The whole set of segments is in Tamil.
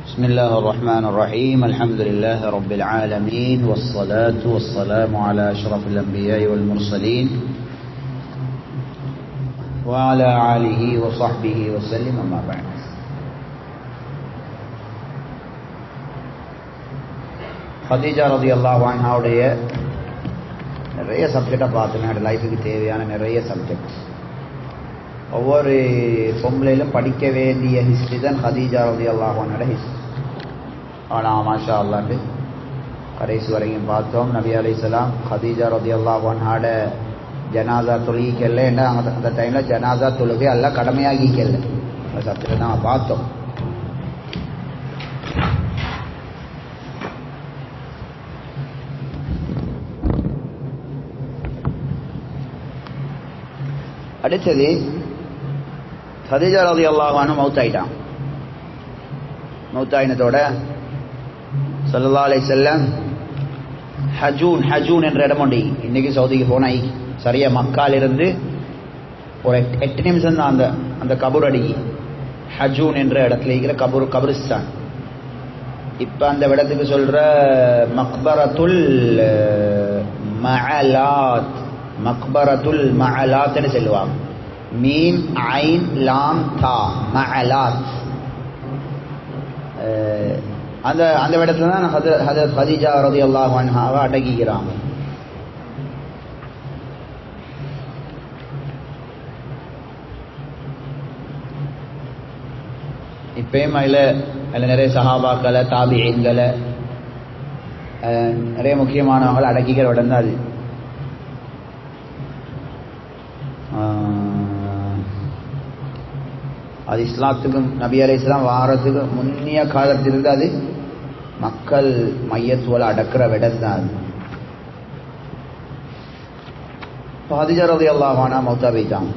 بسم الله الرحمن الرحيم. الحمد لله رب العالمين، والصلاة والسلام على أشرف الأنبياء والمرسلين وعلى آله وصحبه وسلم. أما بعد. خديجة رضي الله عنها உடைய நிறைய சப்ஜெக்டை பார்த்தோம். என்னோட லைஃபுக்கு தேவையான நிறைய சப்ஜெக்ட். ஒவ்வொரு பொம்பளையிலும் படிக்க வேண்டிய ஹிஸ்ட்ரி தான் ஹதீஜா ரலியல்லாஹு அன்ஹா ஹிஸ்ட்ரி. ஆனால் மாஷா அல்லாஹ் கடைசி வரைக்கும் பார்த்தோம். நபி அலைஹிஸ்ஸலாம் ஹதீஜா ரலியல்லாஹு அன்ஹாட ஜனாசா தொழுகிக்கல. என்ன அந்த டைமில் ஜனாசா தொழுகை எல்லாம் கடமையாகிக்கல. அந்த சப்ஜெக்ட் தான் பார்த்தோம். அடுத்தது ஹதீஜா ரலியல்லாஹு அன்ஹா மௌத்தாயிட்டான். மௌத்தாயினத்தோட ஸல்லல்லாஹு அலைஹி வஸல்லம் ஹஜூன் என்ற இடம் உண்டு. இன்னைக்கு சவுதிக்கு போனாய் சரியா மக்காலிருந்து ஒரு 8 நிமிஷம் தான் அந்த கபூர் அடி. ஹஜூன் என்ற இடத்துல இருக்கிற கபரிஸ்தான். இப்ப அந்த இடத்துக்கு சொல்ற மக்பரத்துல் மஅலாத்னு சொல்லுவாங்க. மீன் ஐன் லாம் தா மஅலாத். அந்த இடத்துல தான் ஹஜரத் ஹதீஜா ரலியல்லாஹு அன்ஹாவை அடக்கிக்கிறாங்க. இப்பயும் அதில் நிறைய சஹாபாக்களை தாபிஈன்களை நிறைய முக்கியமானவங்களை அடக்கிக்கிற இடம் தான் அது. அது இஸ்லாத்துக்கும் நபி அலைஹிஸ்ஸலாம் வாரத்துக்கு முன்னிய காலத்திலிருந்து அது மக்கள் மையத்துவலை அடக்கிற இடம் தான் அது. ஹதீஜா ரலியல்லாஹு அன்ஹா மௌத்தா போயிட்டாங்க.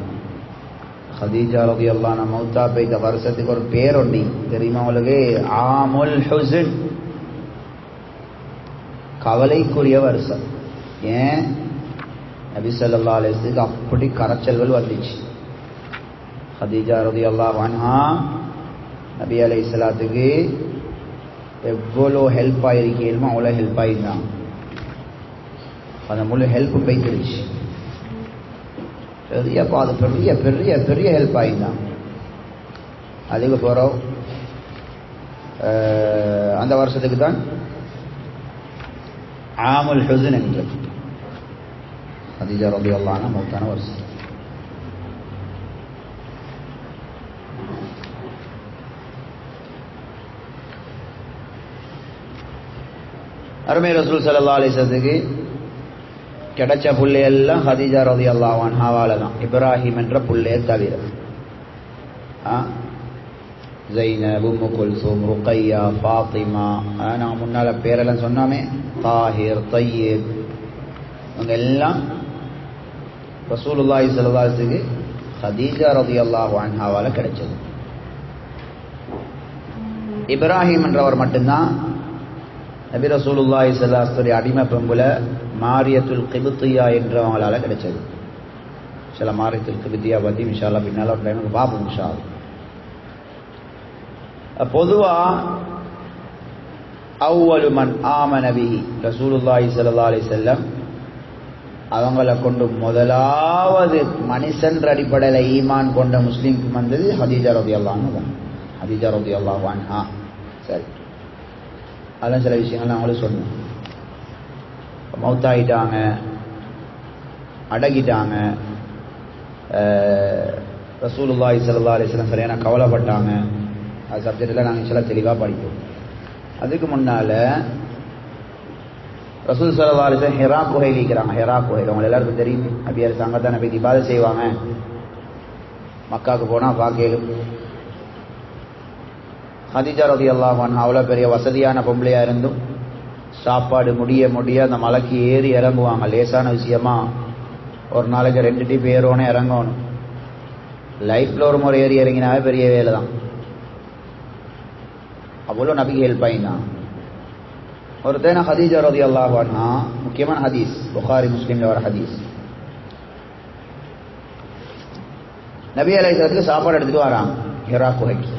ஹதீஜா ரலியல்லாஹு அன்ஹா மௌத்தா போயிட்ட வருஷத்துக்கு ஒரு பேர் உண்டு தெரியுமா உங்களுக்கு? ஆமுல் ஹுஸ்ன், கவலைக்குரிய வருஷம். ஏன்? நபி ஸல்லல்லாஹு அலைஹி வஸல்லம் அப்படி கரைச்சல்கள் வந்துச்சு. ஹதீஜா ரலியல்லாஹு அன்ஹா நபி அலைஹிஸ்ஸலாத்துக்கு எவ்வளோ ஹெல்ப் ஆகிருக்கேனுமோ அவ்வளோ ஹெல்ப் ஆகிருந்தாங்க. அந்த முழு ஹெல்ப் போய்த்துருச்சு. பெரிய ஹெல்ப் ஆகிருந்தாங்க. அதுக்கு போகிறோம் அந்த வருஷத்துக்கு தான் ஆமுல் ஹுஸ்ன் என்று ஹதீஜா ரலியல்லாஹு அன்ஹா மௌத்தான வருஷம். அருமை ரசூல் ஸல்லல்லாஹு அலைஹி வஸல்லத்துக்கு கிடைச்ச புள்ளையெல்லாம் ஹதீஜா ரலியல்லாஹு அன்ஹாவால தான். இப்ராஹிம் என்ற புள்ளைய தவிர ஸைனப், உம்மு குல்சூம், ருக்கையா, ஃபாத்திமா, நான் முன்னால பேரெல்லாம் சொன்னாமே, தாஹிர், தய்யிப், அவங்க எல்லாம் ரசூலுல்லாஹி ஸல்லல்லாஹு அலைஹி வஸல்லுக்கு ஹதீஜா ரலியல்லாஹு அன்ஹாவால கிடைச்சது. இப்ராஹிம் என்றவர் மட்டும்தான் நபி ரசூலுல்லாஹி ஸல்லல்லாஹு அலைஹி வஸல்லம் அடிமை பெம்புல மாரியத்துல் கிப்தியா என்றவங்களால கிடைச்சது. சில மாரியத்துல் கிப்தியா பற்றி இன்ஷா அல்லாஹ் பின்னால் ஒரு டைமுக்கு பார்ப்போம் இன்ஷா அல்லாஹ். பொதுவாக அவ்வலு மன் ஆமன பிஹி ரசூலுல்லாஹி ஸல்லல்லாஹு அலைஹி வஸல்லம் அவங்களை கொண்டு முதலாவது மனுஷன்ற அடிப்படையில் ஈமான் கொண்ட முஸ்லீம்க்கு வந்தது ஹதீஜா ரலியல்லாஹு அன்ஹா. ஹதீஜா ரலியல்லாஹு அன்ஹா. சரி, அதெல்லாம் சில விஷயங்கள் நான் அவங்களுக்கு சொன்னேன். மௌத்தாயிட்டாங்க, அடக்கிட்டாங்க. ரசூலுல்லாஹி ஸல்லல்லாஹு அலைஹி வஸல்லம் சரியான கவலைப்பட்டாங்க. அது சப்ஜெக்டில் நாங்கள் சில தெளிவாக படிப்போம். அதுக்கு முன்னால் ரசூல் ஸல்லல்லாஹு அலைஹி வஸல்லம் ஹிரா குகையில் இருக்கிறாங்க. ஹிரா குகையில் அவங்க எல்லாருக்கும் தெரியும். நபி அங்கே தான் நபி இபாதத் செய்வாங்க. மக்காவுக்கு போனால் பார்க்கலும். ஹதீஜா ரலியல்லாஹு அன்ஹா அவ்வளோ பெரிய வசதியான பொம்பளையாக இருந்தும் சாப்பாடு முடிய அந்த மலைக்கு ஏறி இறங்குவாங்க. லேசான விஷயமா ஒரு நாளைக்கு 2 டிப் ஏறோன்னு இறங்கணும். லைஃப்பில் ஒரு முறை ஏறி இறங்கினாவே பெரிய வேலை தான். அவ்வளோ நபிக்கு ஹெல்ப் ஆகினான். ஒரு தேன ஹதீஜா ரலியல்லாஹு அன்ஹா முக்கியமான ஹதீஸ், புகாரி முஸ்லிம்ல வர ஹதீஸ். நபி அலைஹிஸ்ஸலாத்துக்கு சாப்பாடு எடுத்துட்டு வராங்க ஹிரா குகைக்கு.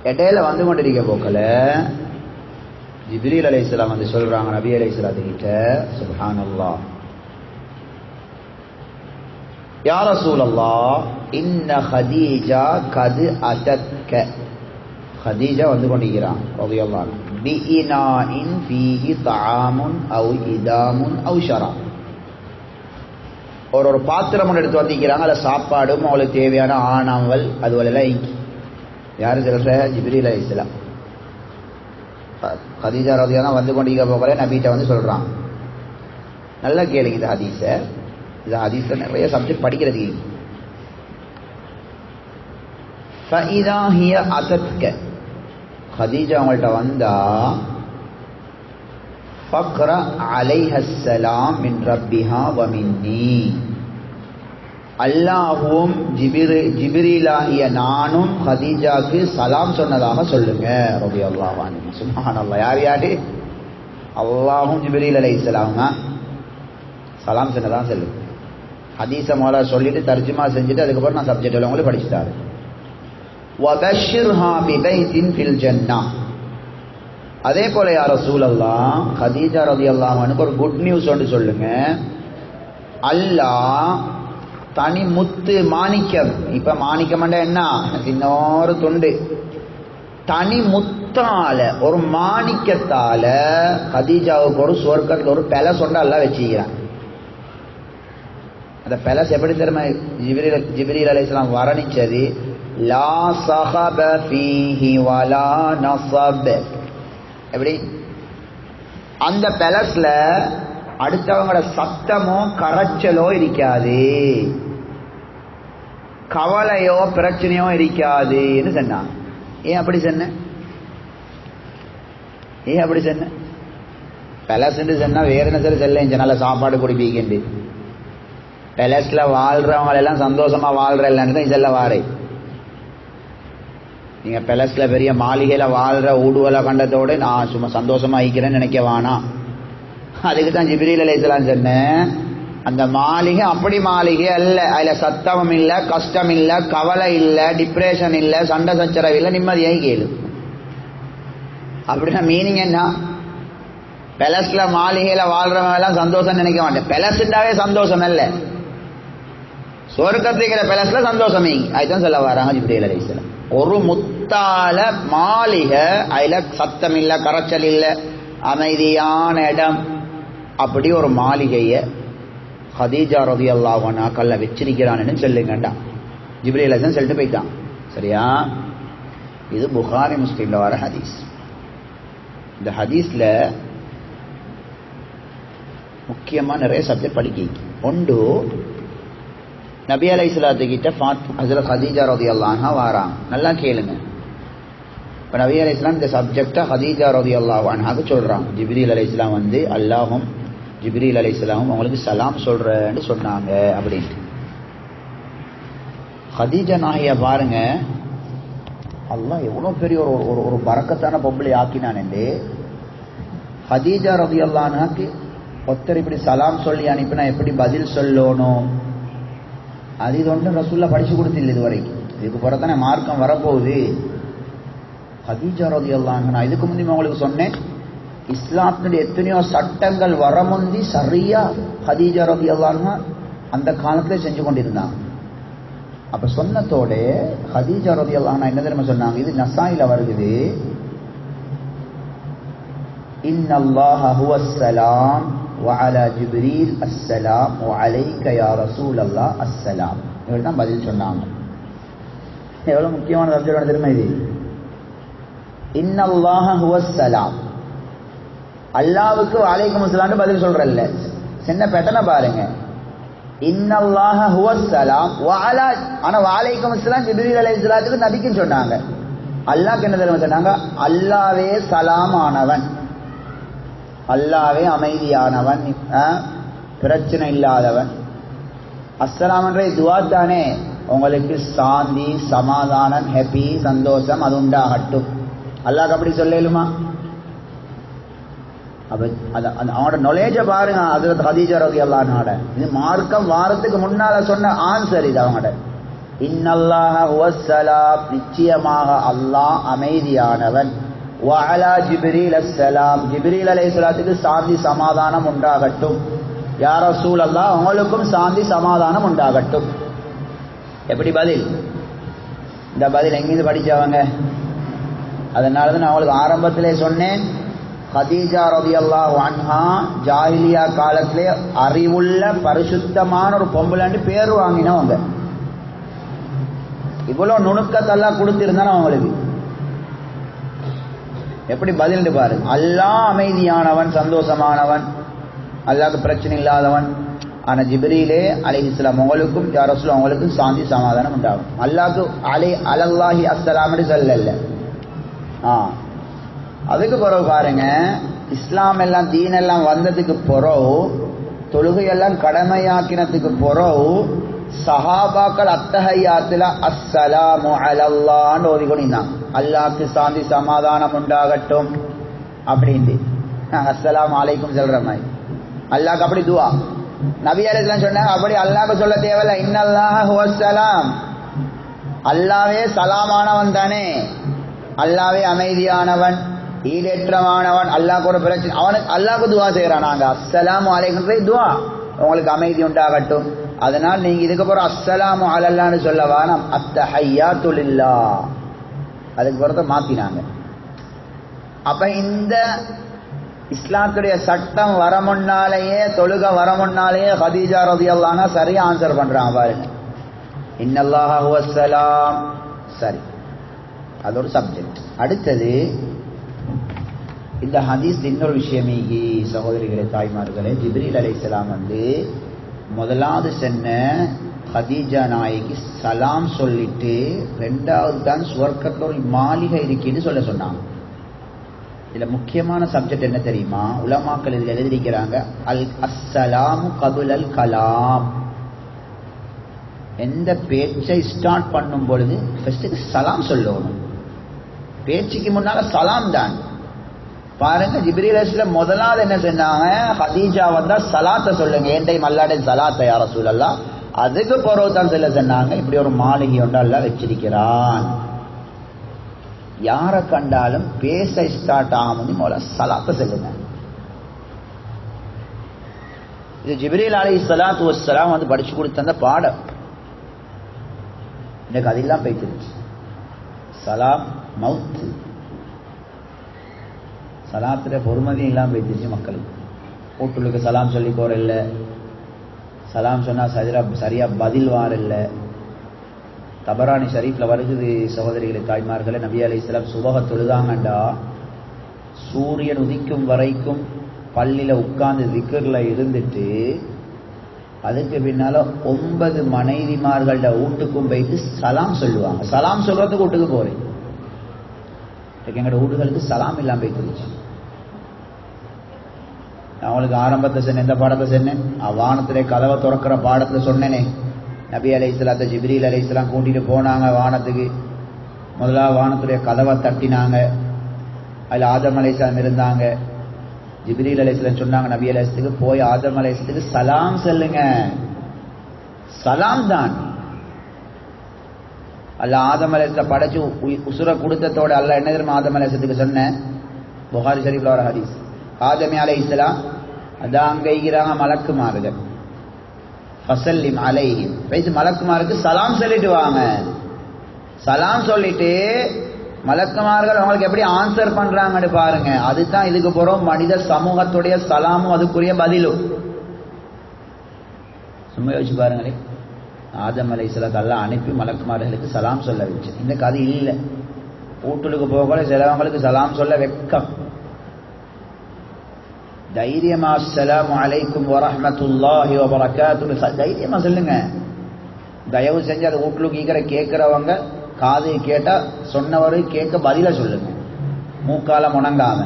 இடையில வந்து கொண்டிருக்க போக்கல ஜிப்ரீல் அலைஹிஸ்ஸலாம் வந்து சொல்றாங்க நபி அலைஹிஸ்ஸலாத்து கிட்ட, சுப்ஹானல்லாஹ், யா ரசூலல்லாஹ் இன்ன ஹதீஜா கது அதத்க, ஹதீஜா வந்து கொண்டிருக்கிறான் ரலியல்லாஹு அன்ஹா, பிஇனாஇன் ஃபீஹி தஆமுன் அவ் இதாமுன் அவ் ஷராப், ஒரு பாத்திரம் ஒன்று எடுத்து வந்திருக்கிறாங்க, அதில் சாப்பாடும் அவளுக்கு தேவையான ஆணவல் அதுவெல்லாம் இங்கி. யாரு சொல்ற? ஜிப்ரீல் அலைஹிஸ்ஸலாம். ஹதீஜா ரலியல்லாஹு வந்து கொண்டிருக்க போகல நபிட்ட வந்து சொல்றான். நல்லா கேளுங்க இந்த ஹதீஸ. இந்த ஹதீஸ்ல நிறைய சப்ஜெக்ட் படிக்கிறதுக்கு. ஃபஇதா ஹிய அதத்க, ஹதீஜா அவங்கள்ட்ட வந்தா, ஃபக்ரா அலைஹஸ்ஸலாம் மின் ரப்பிஹா வ மின்னி, அல்லாஹும் ஜிப்ரீலாகிய நானும் ஹதீஜாக்கு சலாம் சொன்னதாக சொல்லுங்க ரலியல்லாஹு அன்ஹு. சுப்ஹானல்லாஹ். யார் யாரு? அல்லாஹும் ஜிப்ரீல் அலைஹிஸ்ஸலாம் சலாம் சொன்னதாக சொல்லுங்க. ஹதீஸ மோலா சொல்லிட்டு தர்ஜுமா செஞ்சுட்டு அதுக்கப்புறம் நான் சப்ஜெக்ட் எல்லாம் உங்களுக்கு படிச்சுட்டாரு. வபஷ்ஷிர்ஹா பிபைத்தின் ஃபில் ஜன்னah, அதே போல யா ரசூலல்லாஹ் ஹதீஜா ரலியல்லாஹு அன்ஹா ஒரு குட் நியூஸ் ஒன்று சொல்லுங்க. அல்லாஹ் தனி முத்து மாணிக்கம், இப்ப மாணிக்கம்னா என்ன? இன்னொரு துண்டு, தனி முத்தால ஒரு மாணிக்கத்தால ஹதீஜாவுக்கு ஒரு சொர்க்கத்துல ஒரு பெலஸ் ஒன்று அல்லாஹ் வச்சுக்கிறான். அந்த பெலஸ் எப்படி தெரியுமா ஜிப்ரீல் அலைஹிஸ்ஸலாம் வர்ணிச்சது? லா ஸஹப ஃபீஹி வலா நஸப். எப்படி? அந்த பெலஸ்ல அடுத்தவங்களோட சத்தமோ கரைச்சலோ இருக்காது, கவலையோ பிரச்சனையோ இருக்காதுன்னு சொன்னான். ஏன் அப்படி சொன்ன? ஏன் அப்படி சொன்ன? பெலஸ்ன்னு சொன்னா வேற என்ன சரி செல்ல நல்ல சாப்பாடு குடிப்பீங்கண்டு, பெலஸ்ல வாழ்றவங்க எல்லாம் சந்தோஷமா வாழ்ற இல்லைன்னு தான் செல்ல வாரே. நீங்க பெலஸ்ல பெரிய மாளிகையில வாழ்ற ஊடுவல கண்டத்தோடு நான் சும்மா சந்தோஷமா இருக்கிறேன்னு நினைக்க வேணாம். அதுக்கு தான் ஜிப்ரீல் அலைஹிஸ்ஸலாம் சொன்னேன், அந்த மாளிகை அப்படி மாளிகை அல்ல, அதுல சத்தமும் இல்ல, கஷ்டம் இல்ல, கவலை இல்ல, டிப்ரெஷன் இல்ல, சண்டை சச்சரவு இல்ல, நிம்மதியாகி கேளு. அப்படின்னா மீனிங் என்ன? பெலஸ்ல மாளிகையில வாழ்றவங்க எல்லாம் சந்தோஷம் நினைக்க மாட்டேன். பெலஸ்ண்டாவே சந்தோஷம் அல்ல, சொர்க்கத்துக்கிற பெலஸ்ல சந்தோஷமே. அதுதான் சொல்ல வராங்க ஜிப்ரீல் அலைஹிஸ்ஸலாம். ஒரு முத்தால மாளிகை, அதுல சத்தம் இல்ல, கரைச்சல் இல்ல, அமைதியான இடம், அப்படி ஒரு மாளிகைய ஹதீஜா ரலியல்லாஹு அன்ஹா கல்ல வச்சிருக்கிறான்னு சொல்லுங்கண்டா. ஜிப்ரீல் அலைஹிஸ்ஸலாம் சொல்லிட்டு போயிட்டான். சரியா? இது புகாரி முஸ்லிம்ல வர ஹதீஸ். இந்த ஹதீஸ்ல முக்கியமா நிறைய சப்ஜெக்ட் படிக்க. ஒன்று, நபி அலைஹிஸ்ஸலாத்து கிட்ட ஹஜ்ரத் ஹதீஜா ரலியல்லாஹு அன்ஹா வாராங்க. நல்லா கேளுங்க. இப்போ நபி அலைஹிஸ்ஸலாம் இந்த சப்ஜெக்டை ஹதீஜா ரலியல்லாஹு அன்ஹாக்கு சொல்றாங்க. ஜிப்ரீல் அலைஹிஸ்ஸலாம் வந்து அல்லாஹும் ஜிப்ரீல் அலைஹிஸ்ஸலாம் உங்களுக்கு சலாம் சொல்றேன்னு சொன்னாங்க அப்படின்ட்டு. ஹதீஜா நாகிய பாருங்க, அல்லாஹ் எவ்வளவு பெரிய ஒரு பரக்கத்தான பொம்பளை ஆக்கினானே. ஹதீஜா ரலியல்லாஹு அன்ஹாக்கு ஒருத்தர் இப்படி சலாம் சொல்லி அனுப்பினா எப்படி பதில் சொல்லணும், அது இது ஒன்றும் ரசூலுல்லாஹ் படிச்சு கொடுத்தில்லை இது வரைக்கும். இதுக்கு பிறத்தானே மார்க்கம் வரப்போகுது. ஹதீஜா ரலியல்லாஹு அன்ஹா, நான் இதுக்கு முந்தைய உங்களுக்கு சொன்னேன், இஸ்லாத்தினுடைய எத்தனையோ சட்டங்கள் வர முந்தி சரியா ஹதீஜா ரலியல்லாஹு அன்ஹா அந்த காலத்துல செஞ்சு கொண்டிருந்தாங்க. அப்ப சொன்னதோட ஹதீஜா ரலியல்லாஹு அன்ஹா என்ன தெரியுமா சொன்னாங்க? இது நசாயில வருது, இன்னல்லாஹ ஹுவஸ்ஸலாம் வ அலா ஜிப்ரீல் அஸ்ஸலாம் வ அலைக யா ரசூலல்லாஹ் அஸ்ஸலாம். இவர் தான் பதில் சொன்னாங்க. எவ்வளவு முக்கியமான சப்ஜெக்ட் தெரியுமா இது? இன்னல்லாஹ ஹுவஸ்ஸலாம், அல்லாஹ்வுக்கு வலைக்கும் அஸ்ஸலாம்னு பதில் சொல்றல்ல. சின்ன பேட்டர்னை பாருங்க. இன்னல்லாஹ ஹுவஸ்ஸலாம் வ அலா, ஆனா வலைக்கும் அஸ்ஸலாம் ஜிப்ரீல் அலைஹிஸ்ஸலாத்துக்கு நபிக்குன்னு சொன்னாங்க. அல்லாஹ்க்கு என்ன தெரியுமா சொன்னாங்க? அல்லாஹ்வே சலாமானவன், அல்லாஹ்வே அமைதியானவன், பிரச்சனை இல்லாதவன். அஸ்ஸலாம்ன்ற துஆ தானே, உங்களுக்கு சாந்தி, சமாதானம், ஹாப்பி, சந்தோஷம் அது உண்டாகட்டும். அல்லாஹ்க்கு அப்படி சொல்லலுமா? அப்ப அவனோட நாலேஜ பாருங்க. ஹஜ்ரத் ஹதீஜா ரலியல்லாஹு அன்ஹா, இது மார்க்கம் வாரத்துக்கு முன்னால சொன்ன ஆன்சர் இது. அவங்களோட இன்னல்லாஹ ஹுவஸ்ஸலாம், நிச்சயமாக அல்லாஹ் அமைதியானவன். வஅலா ஜிப்ரீல் அஸ்ஸலாம், ஜிப்ரீல் அலைஹிஸ்ஸலாத்துக்கு சாந்தி சமாதானம் உண்டாகட்டும். யா ரசூலல்லாஹ், உங்களுக்கும் சாந்தி சமாதானம் உண்டாகட்டும். எப்படி பதில்? இந்த பதில் எங்கிருந்து படிச்சவங்க? அதனால தான் நான் அவங்களுக்கு ஆரம்பத்திலே சொன்னேன், கதீஜா ரலியல்லாஹு அன்ஹா ஜாஹிலியா காலத்திலே அறிவுள்ள பரிசுத்தமான ஒரு பொம்பளைன்னு பேர் வாங்கினவங்க. இவ்வளவு நுணுக்கத்தெல்லாம் கொடுத்திருந்தானே அவங்களுக்கு. எப்படி பதில் பாருங்க. அல்லாஹ் அமைதியானவன், சந்தோஷமானவன், அல்லாஹ்க்கு பிரச்சனை இல்லாதவன். ஆனா ஜிப்ரீலே அலைஹிஸ்ஸலாம் உங்களுக்கும் யா ரசூல் உங்களுக்கும் சாந்தி சமாதானம் உண்டாகும். அல்லாஹ்க்கு அலல்லாஹி அஸ்ஸலாம்னு சொல்லல. அதுக்கு பிறகு பாருங்க, இஸ்லாம் எல்லாம் தீன் எல்லாம் வந்ததுக்கு பிறகு, தொழுகையெல்லாம் கடமையாக்கினதுக்கு பிறகு சஹாபாக்கள் அத்தஹியாத்துல அஸ்ஸலாமு அலல்லாஹ்னு ஓதிக்கொண்டிருந்தாங்க. அல்லாஹ்க்கு சாந்தி சமாதானம் உண்டாகட்டும் அப்படின்ட்டு. அஸ்ஸலாமு அலைக்கும் சொல்ற மாதிரி அல்லாஹ்க்கு அப்படி துவா. நபி அலைஹிஸ்ஸலாம் சொன்னாங்க, அப்படி அல்லாஹ்க்கு சொல்ல தேவையில்ல. இன்னல்லாஹ ஹுவஸ்ஸலாம், அல்லாஹ்வே சலாமானவன் தானே, அல்லாஹ்வே அமைதியானவன், ஈடேற்றமானவன். அல்லாஹ்க்கு ஒரு பிரச்சனை, அவனுக்கு அல்லாஹ்க்கு துவா செய்யறான். நாங்க அஸ்ஸலாமு அலைக்கும் துவா, உங்களுக்கு அமைதி உண்டாகட்டும். அதனால் நீங்க இதுக்கப்புறம் அஸ்ஸலாமு அலல்லான்னு சொல்ல வேணாம், அத்தஹியாத்து லில்லாஹ், அதுக்கு பிறகு மாத்தினாங்க. அப்ப இந்த இஸ்லாத்துடைய சட்டம் வர முன்னாலேயே, தொழுக வர முன்னாலேயே கதீஜா ரலியல்லாஹு அன்ஹா சரியா ஆன்சர் பண்றாங்க பாருங்க. இன்னல்லாஹ ஹுவஸ்ஸலாம். சரி, அது ஒரு சப்ஜெக்ட். அடுத்தது இந்த ஹதீஸ் இன்னொரு விஷயமீகி சகோதரிகளே, தாய்மார்களே, ஜிப்ரீல் அலைஹிஸ்ஸலாம் முதலாவது சென்ன கதீஜா நாயகி சலாம் சொல்லிட்டு ரெண்டாவது தான் சுவர்க்கத்தோட மாளிகை இருக்குன்னு சொல்ல சொன்னாங்க. இதுல முக்கியமான சப்ஜெக்ட் என்ன தெரியுமா? உலமாக்கள் இதுல எழுதிக்கிறாங்க, அஸ்ஸலாமு கபுலல் கலாம். எந்த பேச்சை ஸ்டார்ட் பண்ணும் பொழுது ஃபர்ஸ்ட் சலாம் சொல்லணும். பேச்சுக்கு முன்னால சலாம் தான். பாருங்க, ஜிப்ரீல் அலைஹிஸ்ஸலாம் முதலாவது என்ன சொன்னாங்க, கதீஜா வந்தா சலாத்தை சொல்லுங்க, ஏண்டை மல்லாடை சலாத்தை யா ரசூலல்லாஹ். அதுக்கு பிறகு தான் சொல்ல சொன்னாங்க, இப்படி ஒரு மாளிகை ஒன்று அல்லாஹ் வச்சிருக்கிறான். யாரை கண்டாலும் பேச ஸ்டார்ட் ஆகும் முதல்ல சலாத்தை சொல்லுங்க. இது ஜிப்ரீல் அலைஹிஸ்ஸலாத்து வஸ்ஸலாம் படிச்சு கொடுத்த அந்த பாடம். எனக்கு அதெல்லாம் போய்த்திருச்சு. சலாம் மவுத்து, சலாத்துல பொறுமதி எல்லாம் போய்த்திருச்சு மக்களுக்கு. வீட்டுக்கு சலாம் சொல்லி போற இல்லை, சலாம் சொன்னா சரியா பதில் வார இல்லை. தபரானி ஷரீஃப்ல வருகிறது சகோதரிகளை, தாய்மார்களே, நபி அலைஹிஸ்ஸலாம் சுபஹ தொழுதாங்கண்டா சூரியன் உதிக்கும் வரைக்கும் பள்ளியில உட்கார்ந்து திக்ர்ல இருந்துட்டு அதுக்கு பின்னால 9 மனைவிமார்கள வீட்டுக்கும் போயிட்டு சலாம் சொல்லுவாங்க. சலாம் சொல்றதுக்கு வீட்டுக்கு போறேன். எங்களோட வீடுகளுக்கு சலாம் இல்லாம போயிட்டு. அவங்களுக்கு ஆரம்பத்தை சொன்னேன், எந்த பாடத்தை சொன்னேன்? வானத்திலே கதவை திறக்கிற பாடத்துல சொன்னேனே. நபி அலைஹிஸ்ஸலாத்தை ஜிப்ரீல் அலைஹிஸ்ஸலாம் கூட்டிட்டு போனாங்க வானத்துக்கு. முதலாவது வானத்துடைய கதவை தட்டினாங்க. அதுல ஆதம் அலைஹிஸ்ஸலாம் இருந்தாங்க. ஜிப்ரீல் அலைஹிஸ்ஸலாம் சொன்னாங்க நபி அலைஹிஸ்ஸலாத்துக்கு, போய் ஆதம் அலைஹிஸ்ஸலாத்துக்கு சலாம் சொல்லுங்க. சலாம் தான். அல்லாஹ் ஆதம் அலைஹிஸ்ஸலாம் படைச்சு உசுர கொடுத்ததோட அல்லாஹ் என்ன தெரியுமா ஆதம் அலைஹிஸ்ஸலாத்துக்கு சொன்ன? புகாரி ஷரீஃப்ல வர ஹதீஸ். ஆதம் அலைஹிஸ்ஸலாம் அதான் அங்க இருக்கிறாங்க மலக்குமார்கள். ஃபஸல்லிம் அலைஹிம், பேசி மலக்குமாருக்கு சலாம் சொல்லிட்டு வாங்க. சலாம் சொல்லிட்டு மலக்குமார்கள் அவங்களுக்கு எப்படி ஆன்சர் பண்றாங்கன்னு பாருங்க. அதுதான் இதுக்கு போறோம் மனித சமூகத்துடைய சலாமும் அதுக்குரிய பதிலும். சும்மா யோசிச்சு பாருங்களே, ஆதம் அலைஹிஸ்ஸலாம் அல்லாஹ் அனுப்பி மலக்குமார்களுக்கு சலாம் சொல்ல வச்சு. இந்த கதை இல்லை. வீட்டுக்கு போகல சிலவங்களுக்கு சலாம் சொல்ல வெக்கம். தைரியமா அஸ்ஸலாமு அலைக்கும் வரஹ்மத்துல்லாஹி வபரகாத்துஹு தைரியமா சொல்லுங்க. தயவு செஞ்சு அதை வீட்டுக்கு கேட்கிறவங்க காது கேட்டா சொன்னவரு கேட்க பதில சொல்லுங்க, மூக்கால முணங்காம.